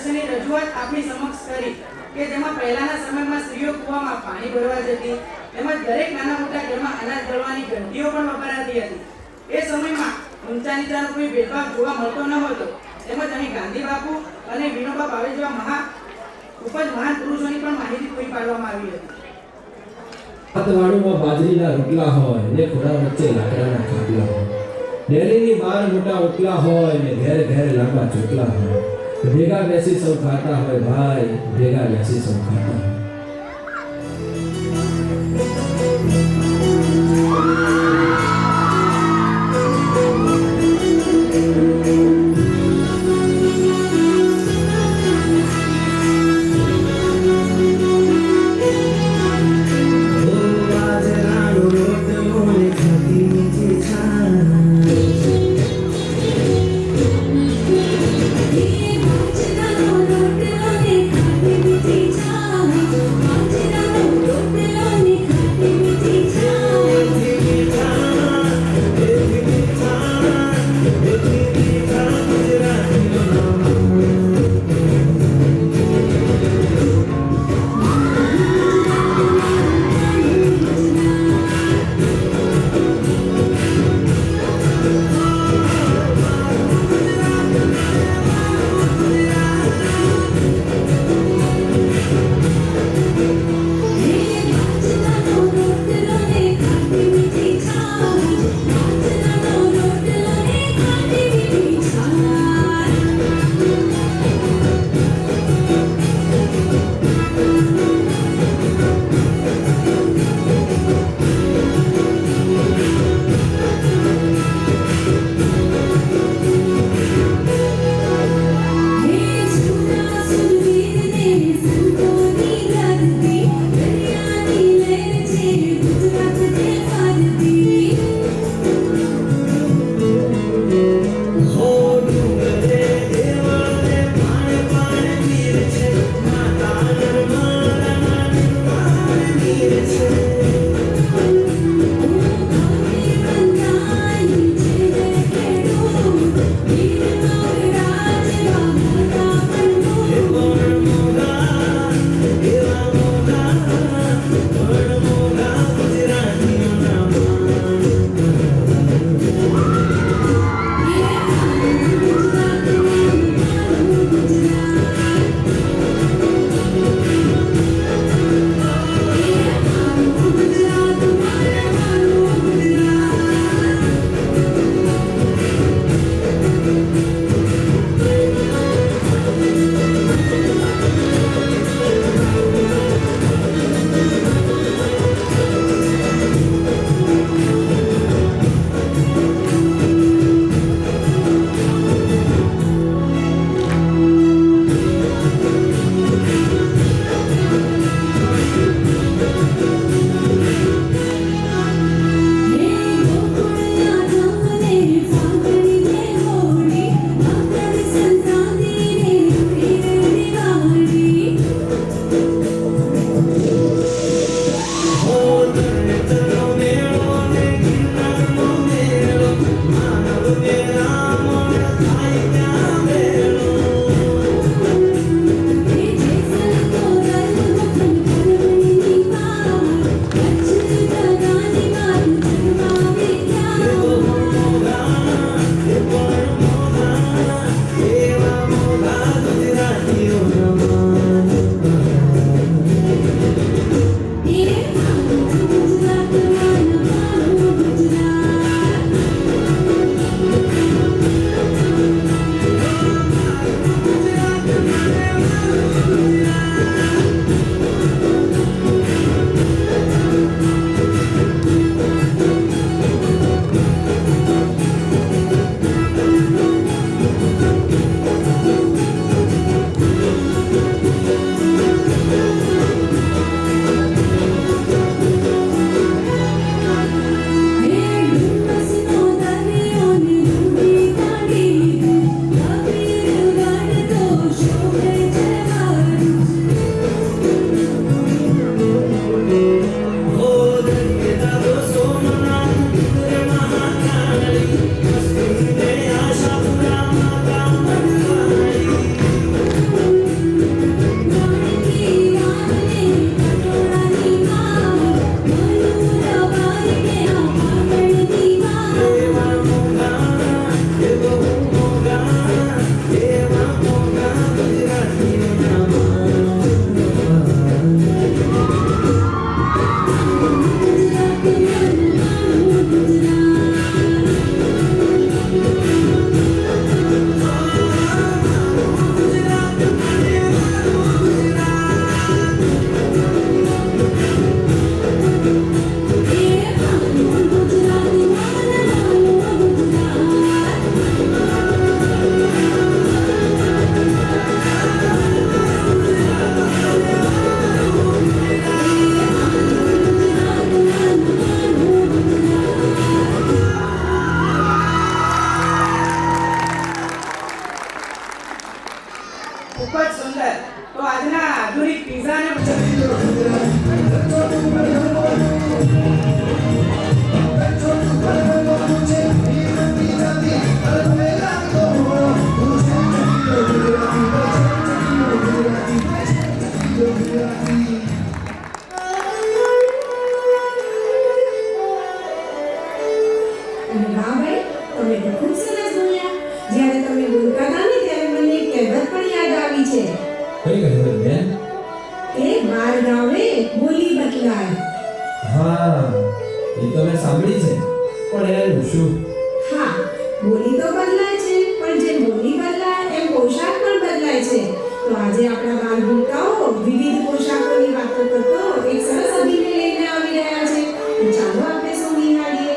દ્રશ્યની રજૂઆત આપણી સમક્ષ કરી કે જેમાં પહેલાના સમયમાં સ્ત્રીઓ કૂવામાં પાણી ભરવા જતી, તેમજ દરેક નાના મોટા ઘરમાં અનાજ દળવાની ઘંટીઓ પણ વપરાતી હતી. એ સમયમાં ઊંચા નીચાનો કોઈ ભેદભાવ જોવા મળતો ન હતો. તેમજ અહીં ગાંધી બાપુ અને વિનોબા ભાવે જેવા મહાન પુરુષોની પણ માહિતી પૂરી પાડવામાં આવી હતી. હાથવાળુમાં બાજરીના રોટલા હોય ને ખોડા વચ્ચે લાકડાના ખાટલા હોય, ડેલીની બહાર મોટા ઓટલા હોય ને ઘેર ઘેર લાંબા ચોટલા હોય. ભેગા બેસી સૌ ખાતા હોય ભાઈ, ભેગા બેસી સૌ ખાતા હોય. Thank you. ખૂબ જ સુંદર. તો આજના આધુનિક પિઝા ને અને વાહ ભાઈ, તમે તો ખૂબ સરસ બોલ્યા. જ્યારે તમે બોલતા હતા ને ત્યારે મને એક કહેવત પણ યાદ આવી છે કઈ કહેવત બેન? કે બાર ગાવે બોલી બદલાય. હા, એ તો મેં સાંભળી છે, પણ એનું શું? હા, બોલી તો બદલાય છે, પણ જેમ બોલી બદલાય એમ પોશાક પણ બદલાય છે. તો આજે આપણા બાળભૂલકાઓ વિવિધ પોશાકોની વાતો કરતો એક સરસ અભિનય લઈને આવી રહ્યા છે. તો ચાલો આપણે સૌ નિહાળીએ.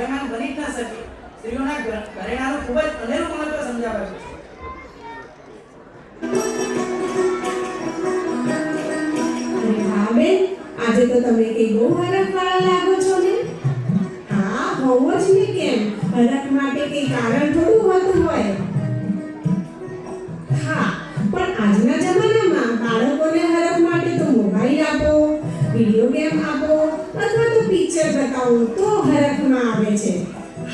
સ્વાભિમાન બની જ ન શકે. સ્ત્રીઓના ઘરેણાનું ખૂબ જ અનેરું મહત્વ સમજાવાયું છે. અરે વાહ બેન, આજે તો તમે કઈ બહુ હરખવાળા લાગો છો ને. હા, હોવો જ ને, કેમ હરખ માટે કઈ કારણ થોડું હોતું હોય. હા, પણ આજના જમાનામાં બાળકોને હરખ માટે તો મોબાઈલ આપો, વિડિયો ગેમ આપો અથવા તો પિક્ચર બતાવો તો હરખમાં આવે છે.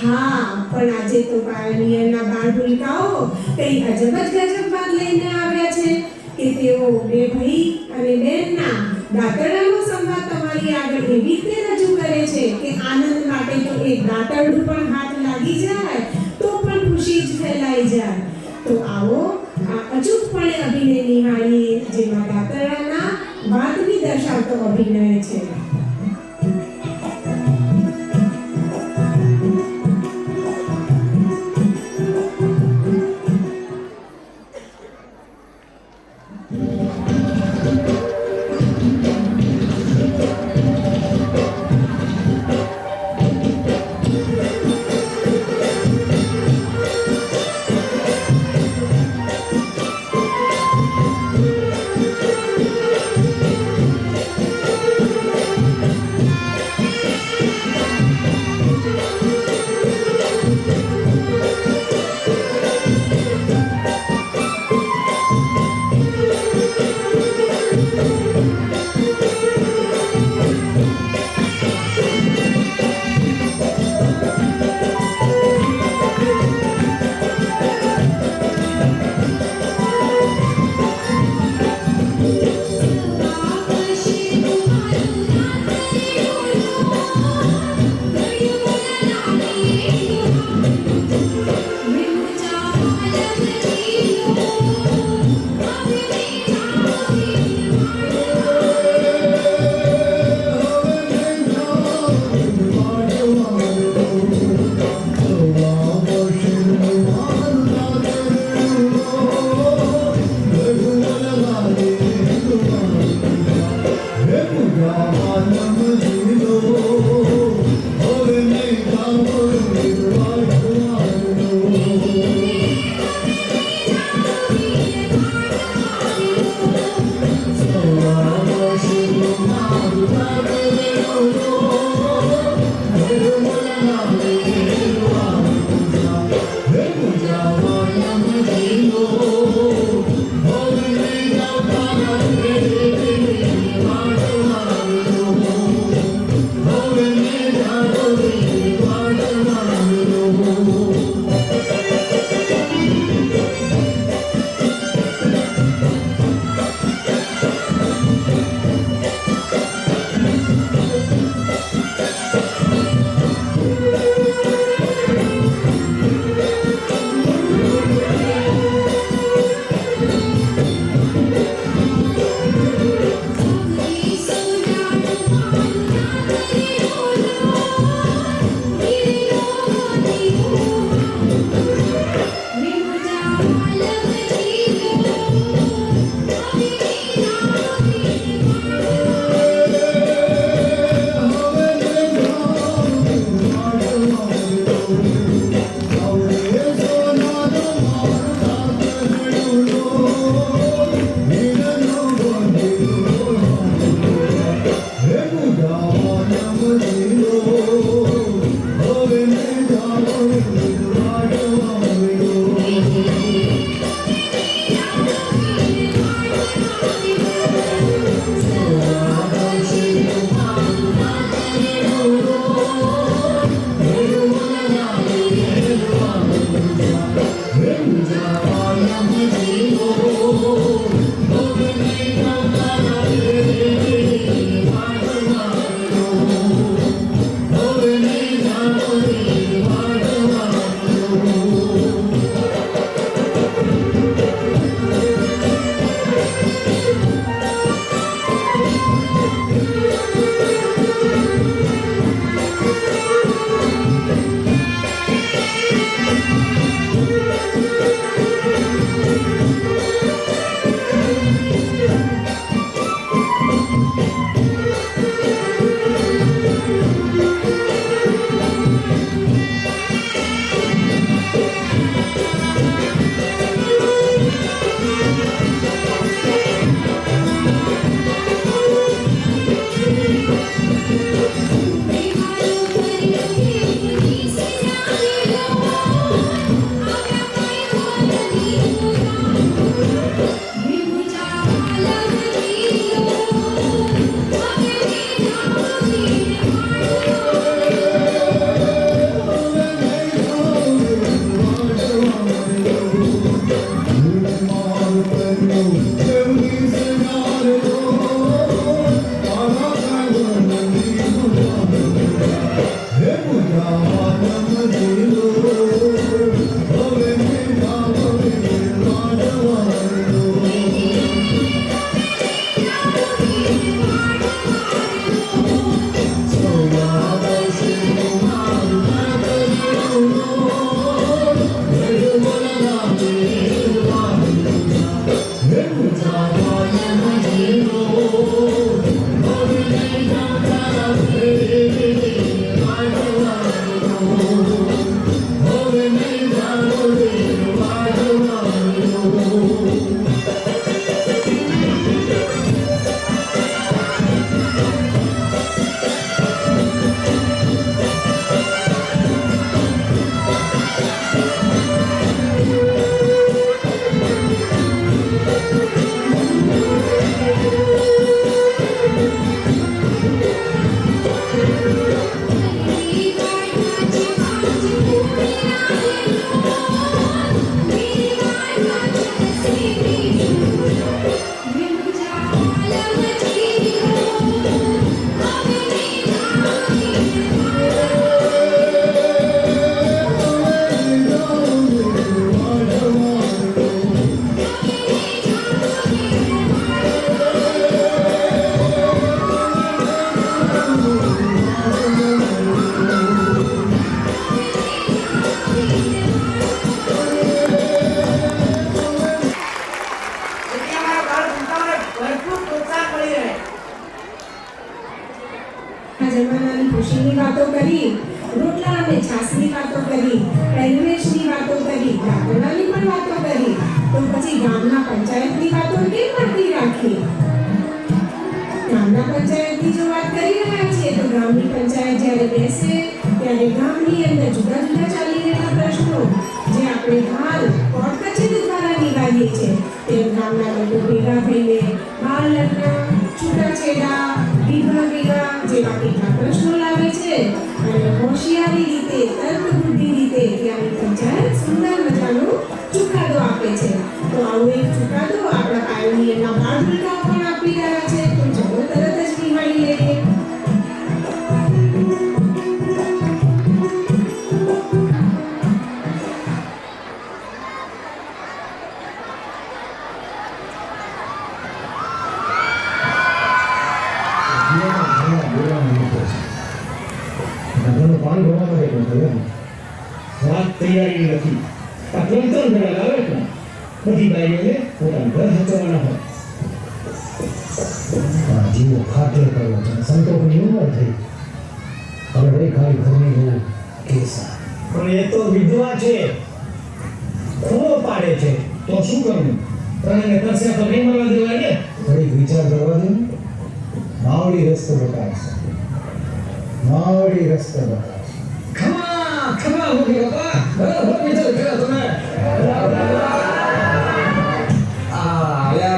હા, પણ આજે તો પાયોનિયરના બાળભૂલકાઓ કઈ અજબ જ ગજબ વાત લઈને આવ્યા છે કે તેઓ બે ભાઈ અને બહેનના દાંતરડાનો સંવાદ તમારી આગળ એવી રીતે રજૂ કરે છે કે આનંદ માટે તો એક દાંતરડું પણ હાથ લાગી જાય તો પણ ખુશી જ ફેલાઈ જાય. તો આવો આ અચૂકપણે અભિનય નિહાળીએ, જેમાં દાંતરડાના વાતની દર્શાવતો અભિનય છે. જૂના જમાનાની ખુશીની વાતો કરી, રોટલા અને છાશની વાતો કરી, પહેરવેશની વાતો કરી, ગામડાની પણ વાતો કરી, તો પછી ગામના પંચાયતની વાતો કેમ બાકી રાખી? ગામના પંચાયતની જો વાત કરી રહ્યા છીએ તો ગામની પંચાયત જ્યારે બેસે ત્યારે ગામની અંદર જુદા જુદા ચાલી રહેલા પ્રશ્નો જે આપણે હાલ કોર્ટ કચેરી દ્વારા નિવારીએ છીએ તે ગામના લોકો ભેગા થઈને બાળ લગ્ન, છૂટાછેડા, વિવાહ જેવા કેટલા પ્રશ્નો લાવે છે અને હોશિયારી રીતે, તર્ક બુદ્ધિ રીતે ત્યાંની પંચાયત સુંદર મજાનો ચુકાદો આપે છે. તો આવો એક ચુકાદો આપણા પાયોનિયરના બાળ ભૂલકાઓ પણ આપી રહ્યા છે. તો ચલો તરત જ નિહાળી લઈએ. પાણી ભરવા માટે પણ વાત તૈયારી નથી. આ ત્રણ ઘડા લાવે છે. બધી બાઈઓને પોતાનું ઘર હચવાના હોય. જીવો ખાતર કરવો છે. સંતોષની ઉંમર થઈ. હવે ભાઈ ખાલી ઘરની બહુ કેસા. પણ એ તો વિધવા છે. ખૂણો પાડે છે. તો શું કરવું? તને તરસ્યા તો નહીં મળવા દેવાય ને. થોડીક વિચાર કરવા દે. માવડી રસ્તો બતાવશે. માવડી રસ્તો બતાવશે. ખમા મોટી બાપા. બરાબર વિચાર કર્યો તમે.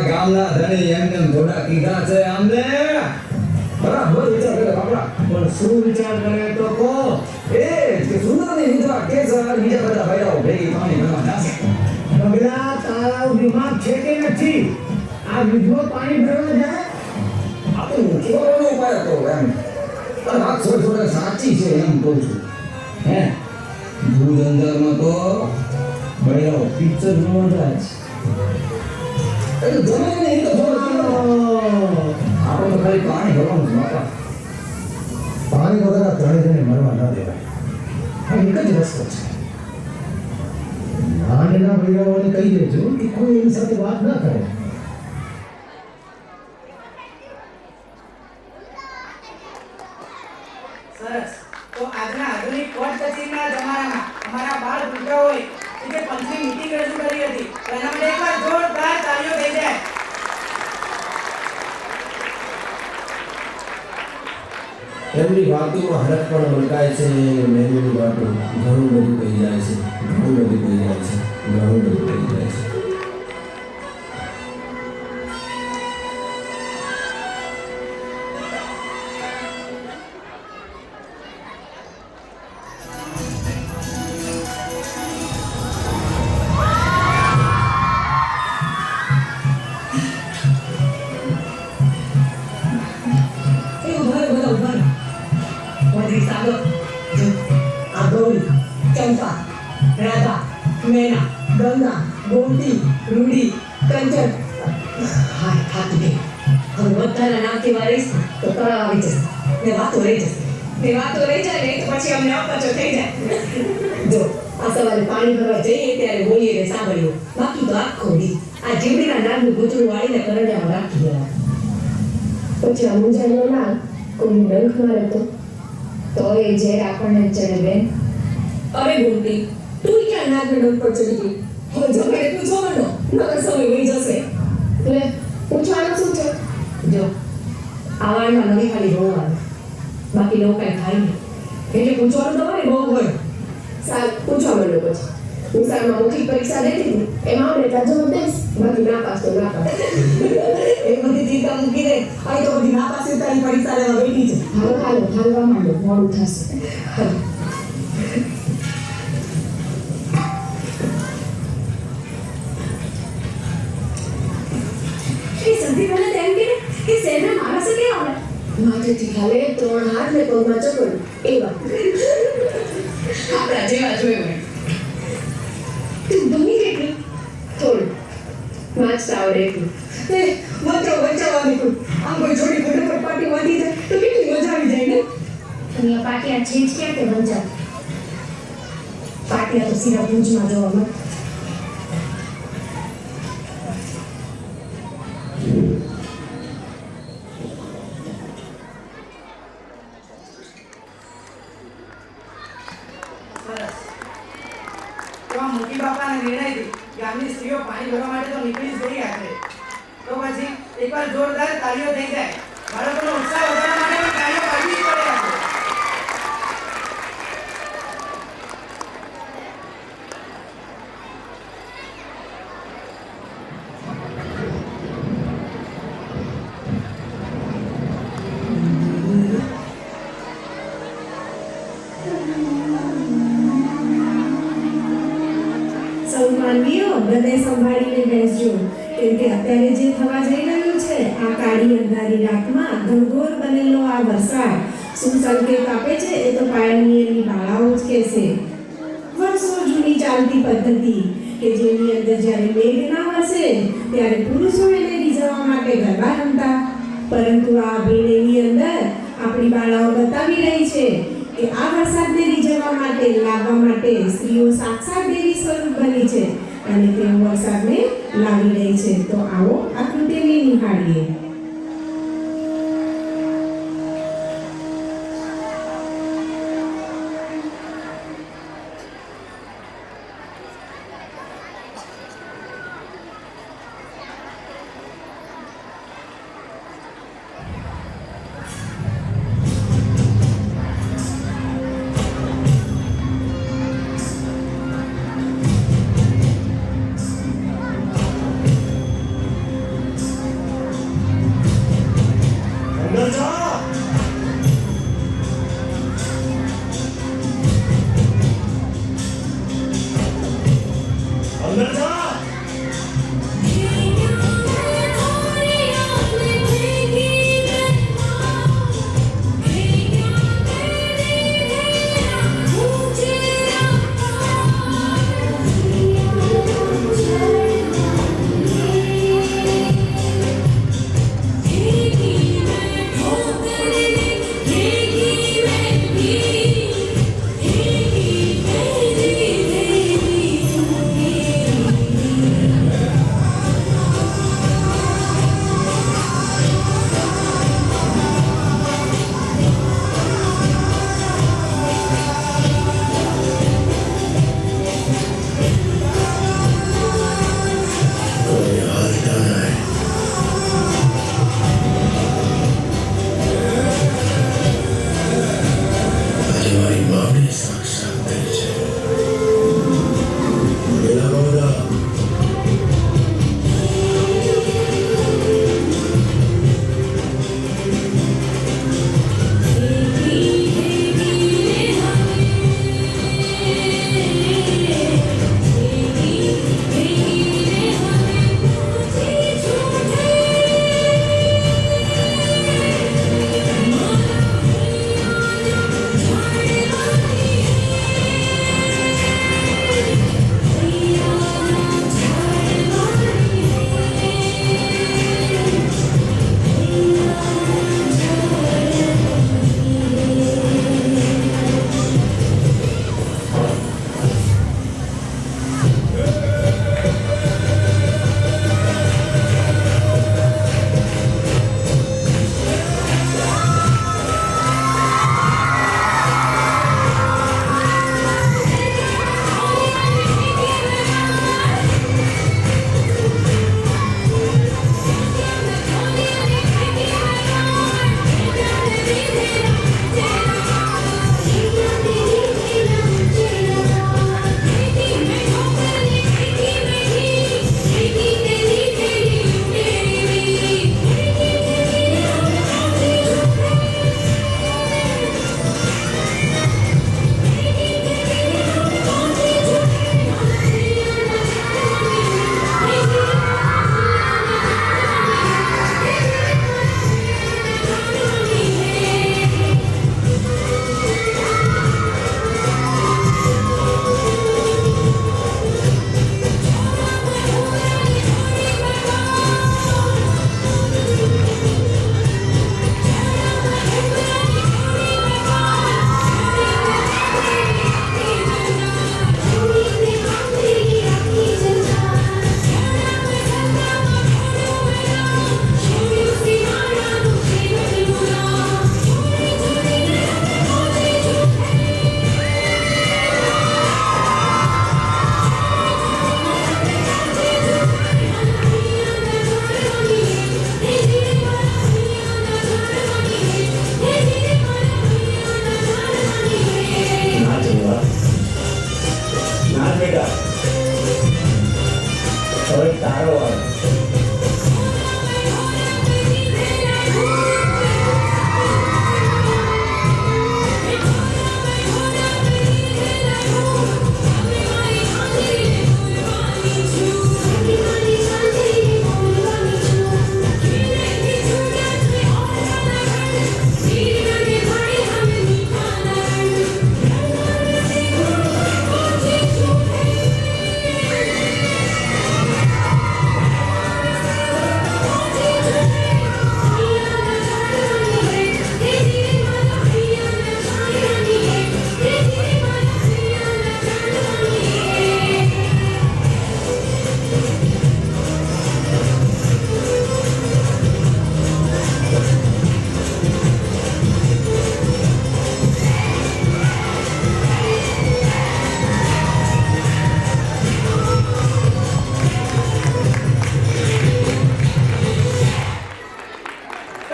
ગામના ધણી એમને ઘોડા કીધા છે અમને. બરાબર વિચાર કર્યો બાપા. પણ શું વિચાર કરે તો કો? એ કે સુંદરની વિધવા કેસર બીજા બધા ભાઈઓ ભેગી પાણી ભરવા જશે. બગલા તારા દિમાગ છે કે નથી? આ વિધવા પાણી ભરવા જાય? આપણું કેવાનો ઉપાય તો એમ. આ વાત થોડી સાચી છે એમ કહું છું. હે ભૂજ અંદરમાં તો ભાઈઓ પિક્ચર જોવા જાય છે. એટલે ગમે નહીં તો આપણે તો ખાલી પાણી ભરવાનું છે બાપા. પાણી વગર આ ત્રણે જણે મરવા ન દેવાય. આ એક જ રસ્તો છે. નાના ભાઈઓને કહી દેજો કે કોઈ એની સાથે વાત ના કરે. સરસ. તો આજના આધુનિક કોર્ટ કચેરીના જમાનામાં અમારા બાળ ભૂલકાઓએ જે પંચની મીટિંગ રજૂ કરી હતી તો એના માટે એકવાર જોરદાર તાળીઓ થઈ જાય. એમની વાતોમાં હરખ પણ વળગાય છે. મેમની વાતો ઘણું બધું કહી જાય છે. ઘણું બધું કહી જાય છે. ઘણું બધું કહી જાય છે. चंपा, राधा, मैना, गंगा, गोमती, रूडी, कंचन. हाय हाथ में हम बધાના નામથી વારીશ તો કળા આવી જશે ને વાતો રહી જશે. ને વાતો રહી જાય ને તો પછી અમને અપચો થઈ જાય. જો આ સવારે પાણી ભરવા જઈએ ત્યારે બોલીએ ને સાંભળ્યું. બાકી તો આખો દી આ જીવડીના નામનું ગૂંચળું વાળીને કરંડિયામાં રાખી દેવા. પછી આ મુંજાનો નામ કોઈ ડંખ મારે તો એ ઝેર આપણને ચડે બેન. અરે ગોમતી, તું ક્યાં નાગને ડંખ પર ચડી ગઈ? હવે જમાડે તું જોવાનો નકર સમય વહી જશે. એટલે પૂછવાનું શું છે? જો આવાળમાં નવી ખાલી રોવાનું, બાકી લોકો કાંઈ થાય નહીં. એટલે પૂછવાનું તમારે બહુ હોય. સારું, પૂછવા માંડો પછી. નિશાળમાં મૌખિક પરીક્ષા દેતી હતી એમાં આવડે ત્યાં જવાબ દઈશ, બાકી ના પાસ તો ના પાસ. એ બધી ચિંતા મૂકી દે. અહીં તો બધી ના પાસ તારી પરીક્ષા લેવા બેઠી છે. હાલો હાલો હાલવા માંડો, મોડું થશે. માથેથી ખાલે 3 હાથ ને પગમાં ચપડ એવા આપણા જેવા જોયે. તું ભણી કેટલી? થોડું વાંચતા આવડે એટલું. તે મંત્રો વંચાવવાની તું આમ કોઈ જોડી ફટાફટ પાટી વાંધી જાય તો કેટલી મજા આવી જાય ને. અહીંયા પાટિયા છે જ ક્યાં તે વંચાવ? પાટિયા તો સીધા ભુજમાં જોવા મળે. ગામની સ્ત્રીઓ પાણી ભરવા માટે તો નીકળી જ ગઈ આજે. તો પછી એકવાર જોરદાર તાળીઓ થઈ જાય. બાળકોનો ઉત્સાહ વધારવા માટે પણ તાળીઓ પાડવી જ પડે આપણે. સૌ માનવીઓ હૃદય સંભાળીને બેસજો, કેમ કે અત્યારે જે થવા જઈ રહ્યું છે આ કાળી અંધારી રાતમાં ઘનઘોર બનેલો આ વરસાદ શું સંકેત આપે છે એ તો પાયનિયરની બાળાઓ જ કહેશે. વર્ષો જૂની ચાલતી પદ્ધતિ કે જેની અંદર જ્યારે મેઘ ના વરસે ત્યારે પુરુષો એને રીઝવવા માટે ગરબા રમતા, પરંતુ આ ભેળેની અંદર આપણી બાળાઓ બતાવી રહી છે કે આ વરસાદને રીઝવવા માટે લાવવા માટે સ્ત્રીઓ સાક્ષાત દેવી સ્વરૂપ બની છે અને તેઓ વરસાદને લાવી રહી છે. તો આવો આ કૃત્યને નિહાળીએ.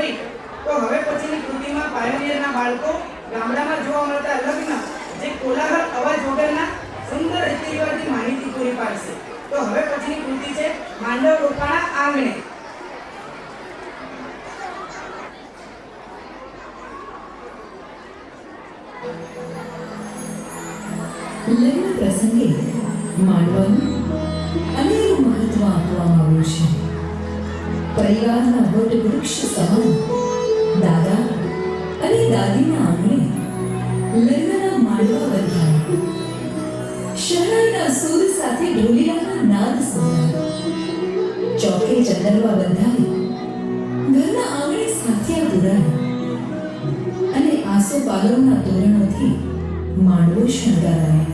કરી તો હવે પછીની કૃતિમાં પાયોનિયરના બાળકો ગામડામાં જોવા મળતા લગ્ન જે કોલાહલ અવાજ વગરના સુંદર રીતિ રિવાજની માહિતી પૂરી પાડશે. તો હવે પછીની કૃતિ છે માંડવ રોકાણા આંગણે. લગ્ન પ્રસંગે માંડવાનું અનેરું મહત્વ આપવામાં આવ્યું છે. પરિવારના વટવૃક્ષ સમાન દાદા અને દાદીના આંગણે લગ્નના માંડવા બંધાય. શરણાઈના સૂર સાથે ઢોલિયાના નાદ સંભળાય. ચોકે ચંદરવા બંધાય, ઘરના આંગણે સાથિયા પુરાય અને આસોપાલવના તોરણોથી માંડવો શણગારાય.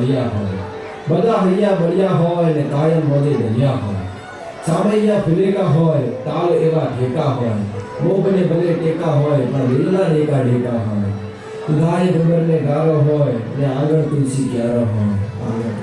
ફર્યા હોય, બધા હૈયા બળ્યા હોય ને કાયમ મોજે દરિયા હોય, સામૈયા ફિરેકા હોય, તાલ એવા ઠેકા હોય, મોગને ભલે ટેકા હોય પણ લીલા ડેકા ડેકા હોય, ગાય ડુંગરને ગારો હોય ને આંગણ તુલસી ક્યારો હોય, આંગણ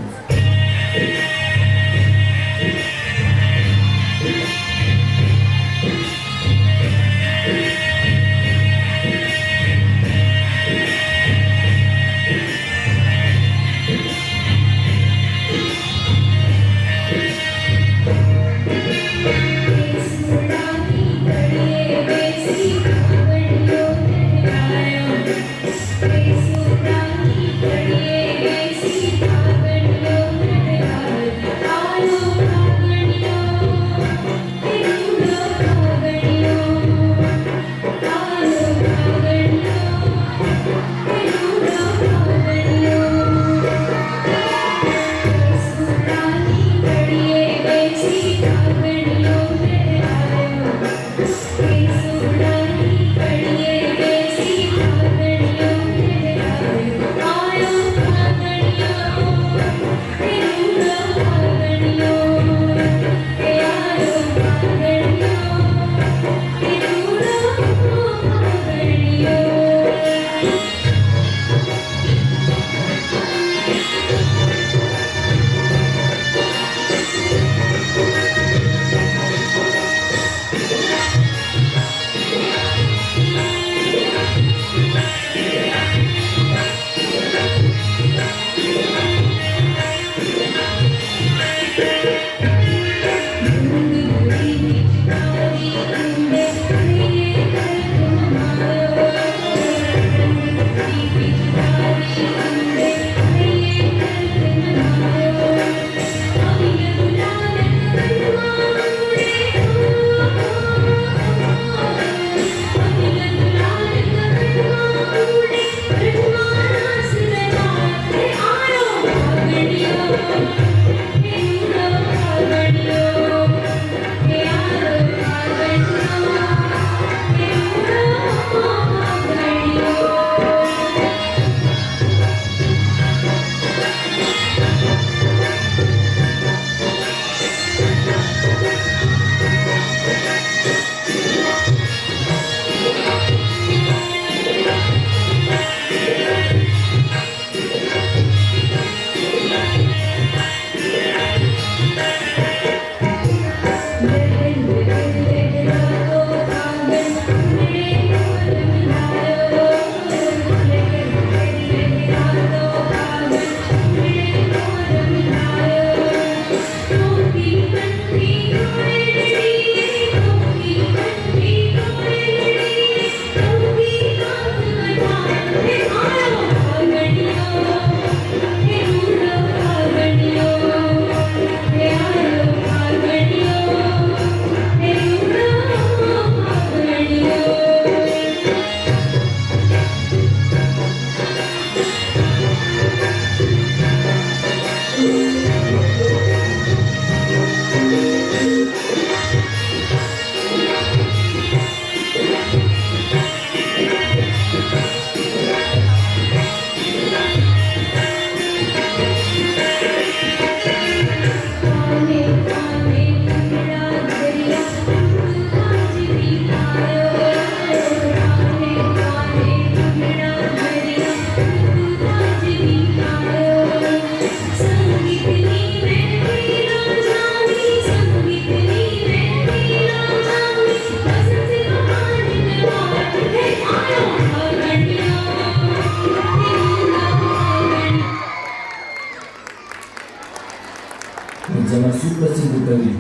જેમાં સુપ્રસિદ્ધ કવિ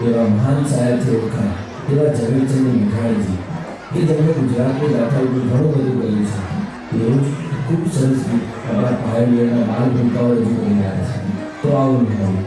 એવા મહાન સાહિત્ય ઓળખાણ એવા ઝવેરચંદ મેઘાણીજી કે જેમણે ગુજરાતની ગાથા ઉપર ઘણું બધું કર્યું છે, એવું જ ખૂબ સરસ ગીત અમારા પાયણીયરના બાલ ભૂમિકાઓ રજૂ કરી રહ્યા છે. તો આવો નિહાળો.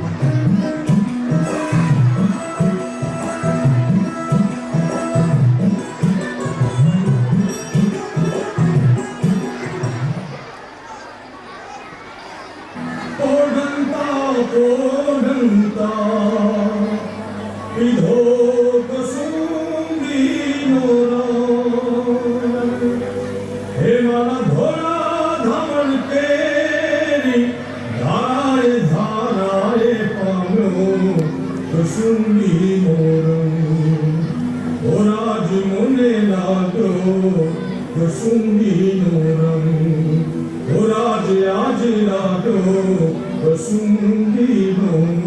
હે મારા ભોળા ધામણ કેરી કસુંબી મોરમ ઓરાજ મોને લાગો કસુંબી મોરમ ઓરાજ આજ લાગો કસુંબી મોરમ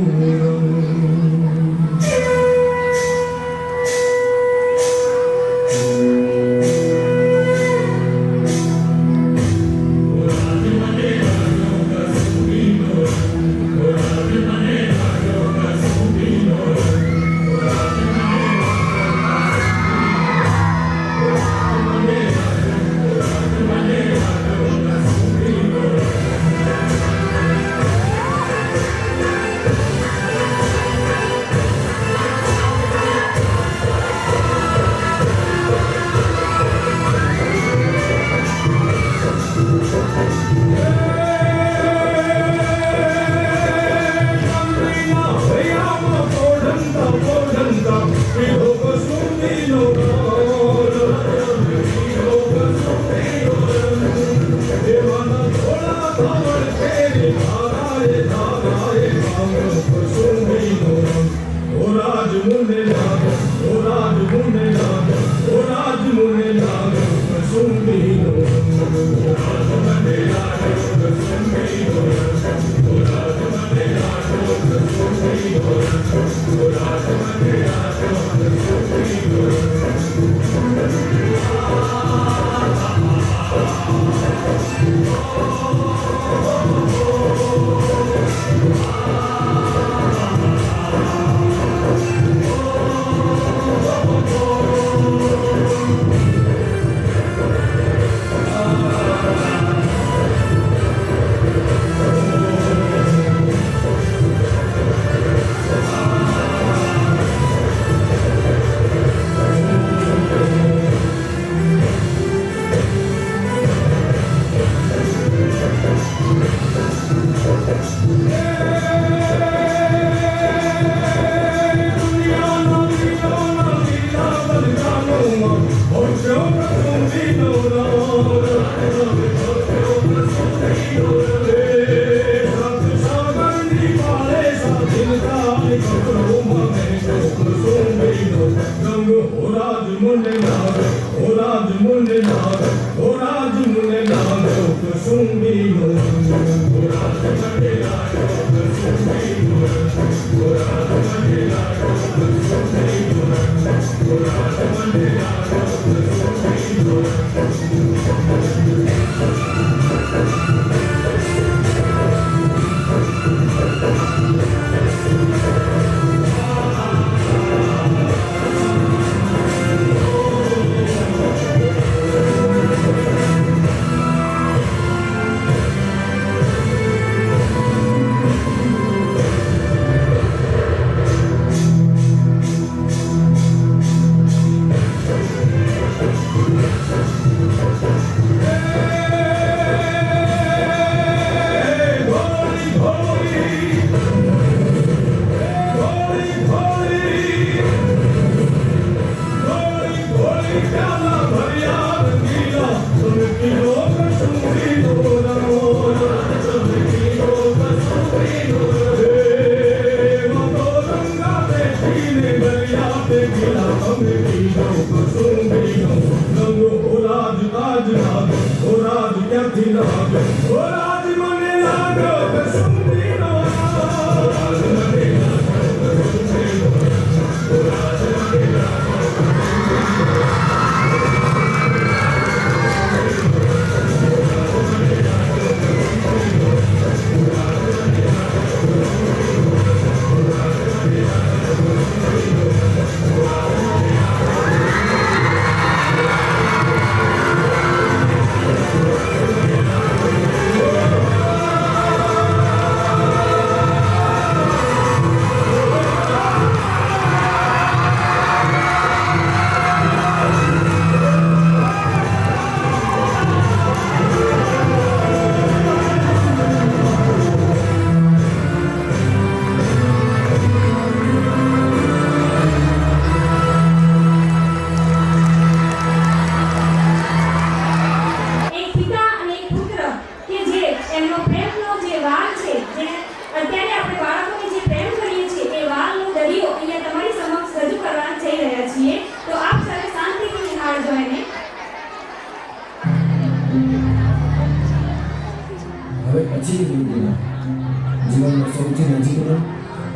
સૌથી નજીકનો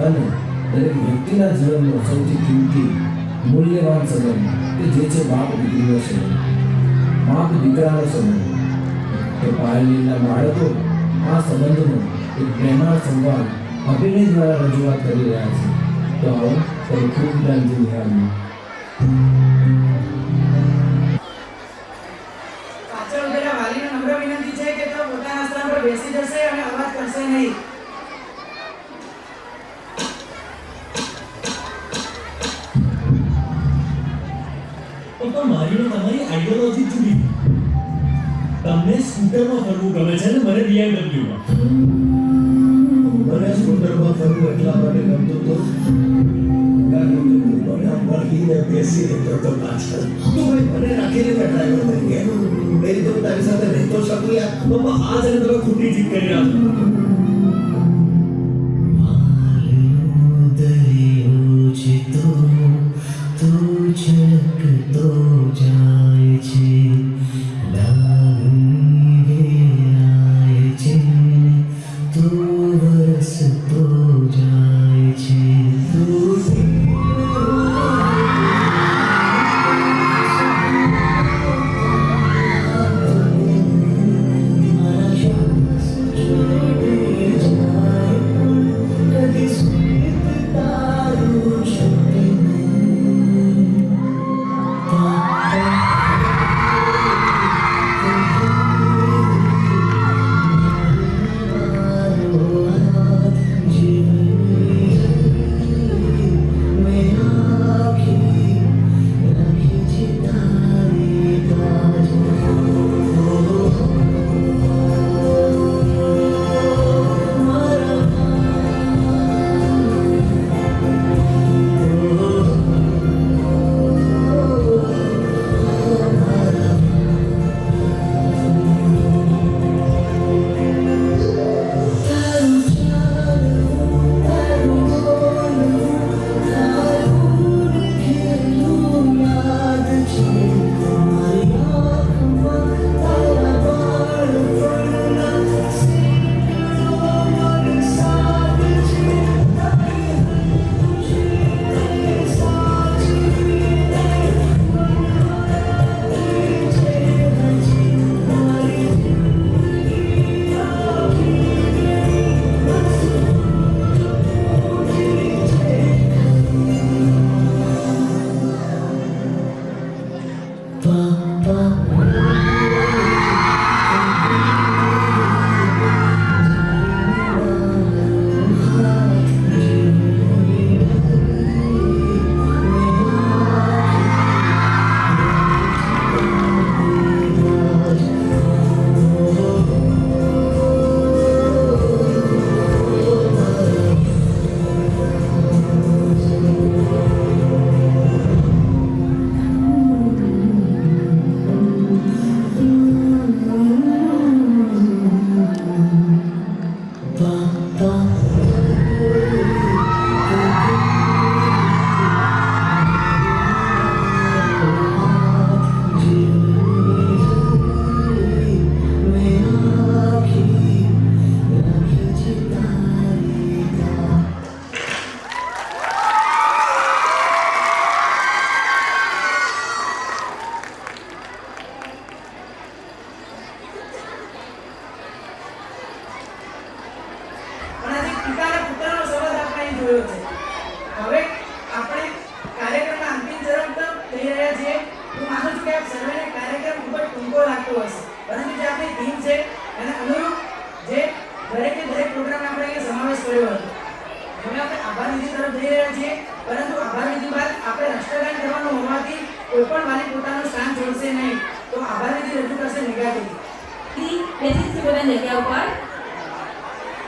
અને દરેક વ્યક્તિના જીવનનો સૌથી કિંમતી મૂલ્યવાન સંબંધ કે જે છે બાપ દીકરીનો સંબંધ, બાપ દીકરાનો સંબંધ. તો પાયલીના બાળકો આ સંબંધનો એક પ્રેમાળ સંવાદ અભિનય દ્વારા રજૂઆત કરી રહ્યા છે. તો આવો તમે ખૂબ ધ્યાનથી નિહાળીએ. પાછળ ઉભેલા વાલીને નમ્ર વિનંતી છે કે તેઓ પોતાના સ્થાન પર બેસી જશે અને અવાજ કરશે નહીં. પપ્પા મારી ને તમારી આઈડિયોલોજી જુદી. તમને સ્કૂટરમાં ફરવું ગમે છે ને મને BMW માં. મને સ્કૂટરમાં ફરવું એટલા માટે ગમતું હતું કારણ કે મને મળીને બેસી રહેતો હતો પાછળ. તું ભાઈ મને રાખીને ડ્રાઈવર તરીકે મેરી તો તારી સાથે રહેતો શકું યાર. પપ્પા આ જને તમે ખોટી જીત કરી રહ્યા છો.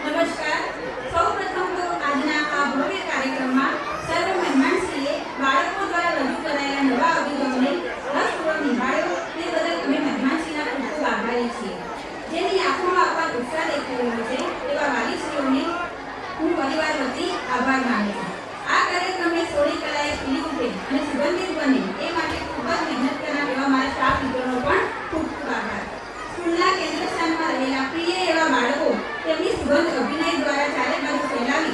નમસ્કાર. સૌપ્રથમ તો આજના આ ભવ્ય કાર્યક્રમમાં સર્વ મહેમાનશ્રીએ બાળકો દ્વારા રજૂ કરાયેલા નવા અભિગમને રસપૂર્વક નિભાળ્યો તે બદલ અમે મહેમાનશ્રીના ખૂબ ખૂબ આભારી છીએ. જેની આંખોમાં આપવા ઉત્સાહ દેખાઈ રહ્યો છે તેવા વાલીશ્રીઓને હું પરિવાર વતી આભાર માનું છું. આ કાર્યક્રમને સોળી કલાએ ખીલી ઉઠે અને સુગંધિત બને એ માટે ખૂબ જ મહેનત કરનાર એવા મારા સ્ટાફ મિત્રોનો પણ ખૂબ ખૂબ આભાર. સ્કૂલના કેન્દ્ર સ્થાનમાં રહેલા પ્રિય એવા બાળકો તેમની સુગંધ અભિનય દ્વારા ચારે બાજુ ફેલાવી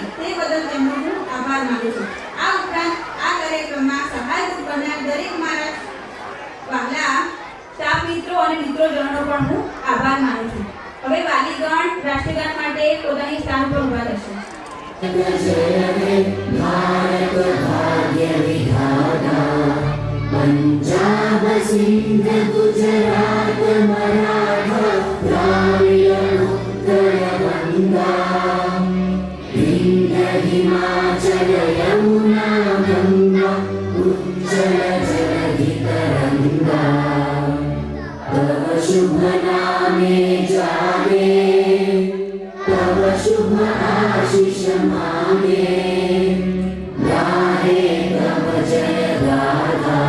जय हे भारत भाग्य विधाता पंजाब सिंध गुजरात मराठा द्राविड़ उत्कल गंगा विंध्य हिमाचल यमुना गंगा उज्जल जलधि तरंगा तव शुभ नामे जागे तव शुभ आशीष मांगे गाहे तव जय गाथा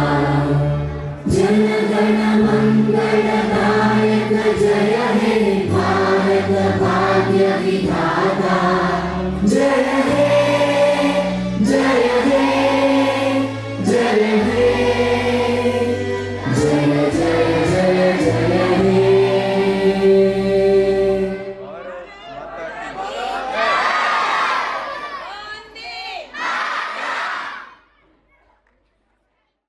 जन गण मंगल दायक जय हे भारत भाग्य विधाता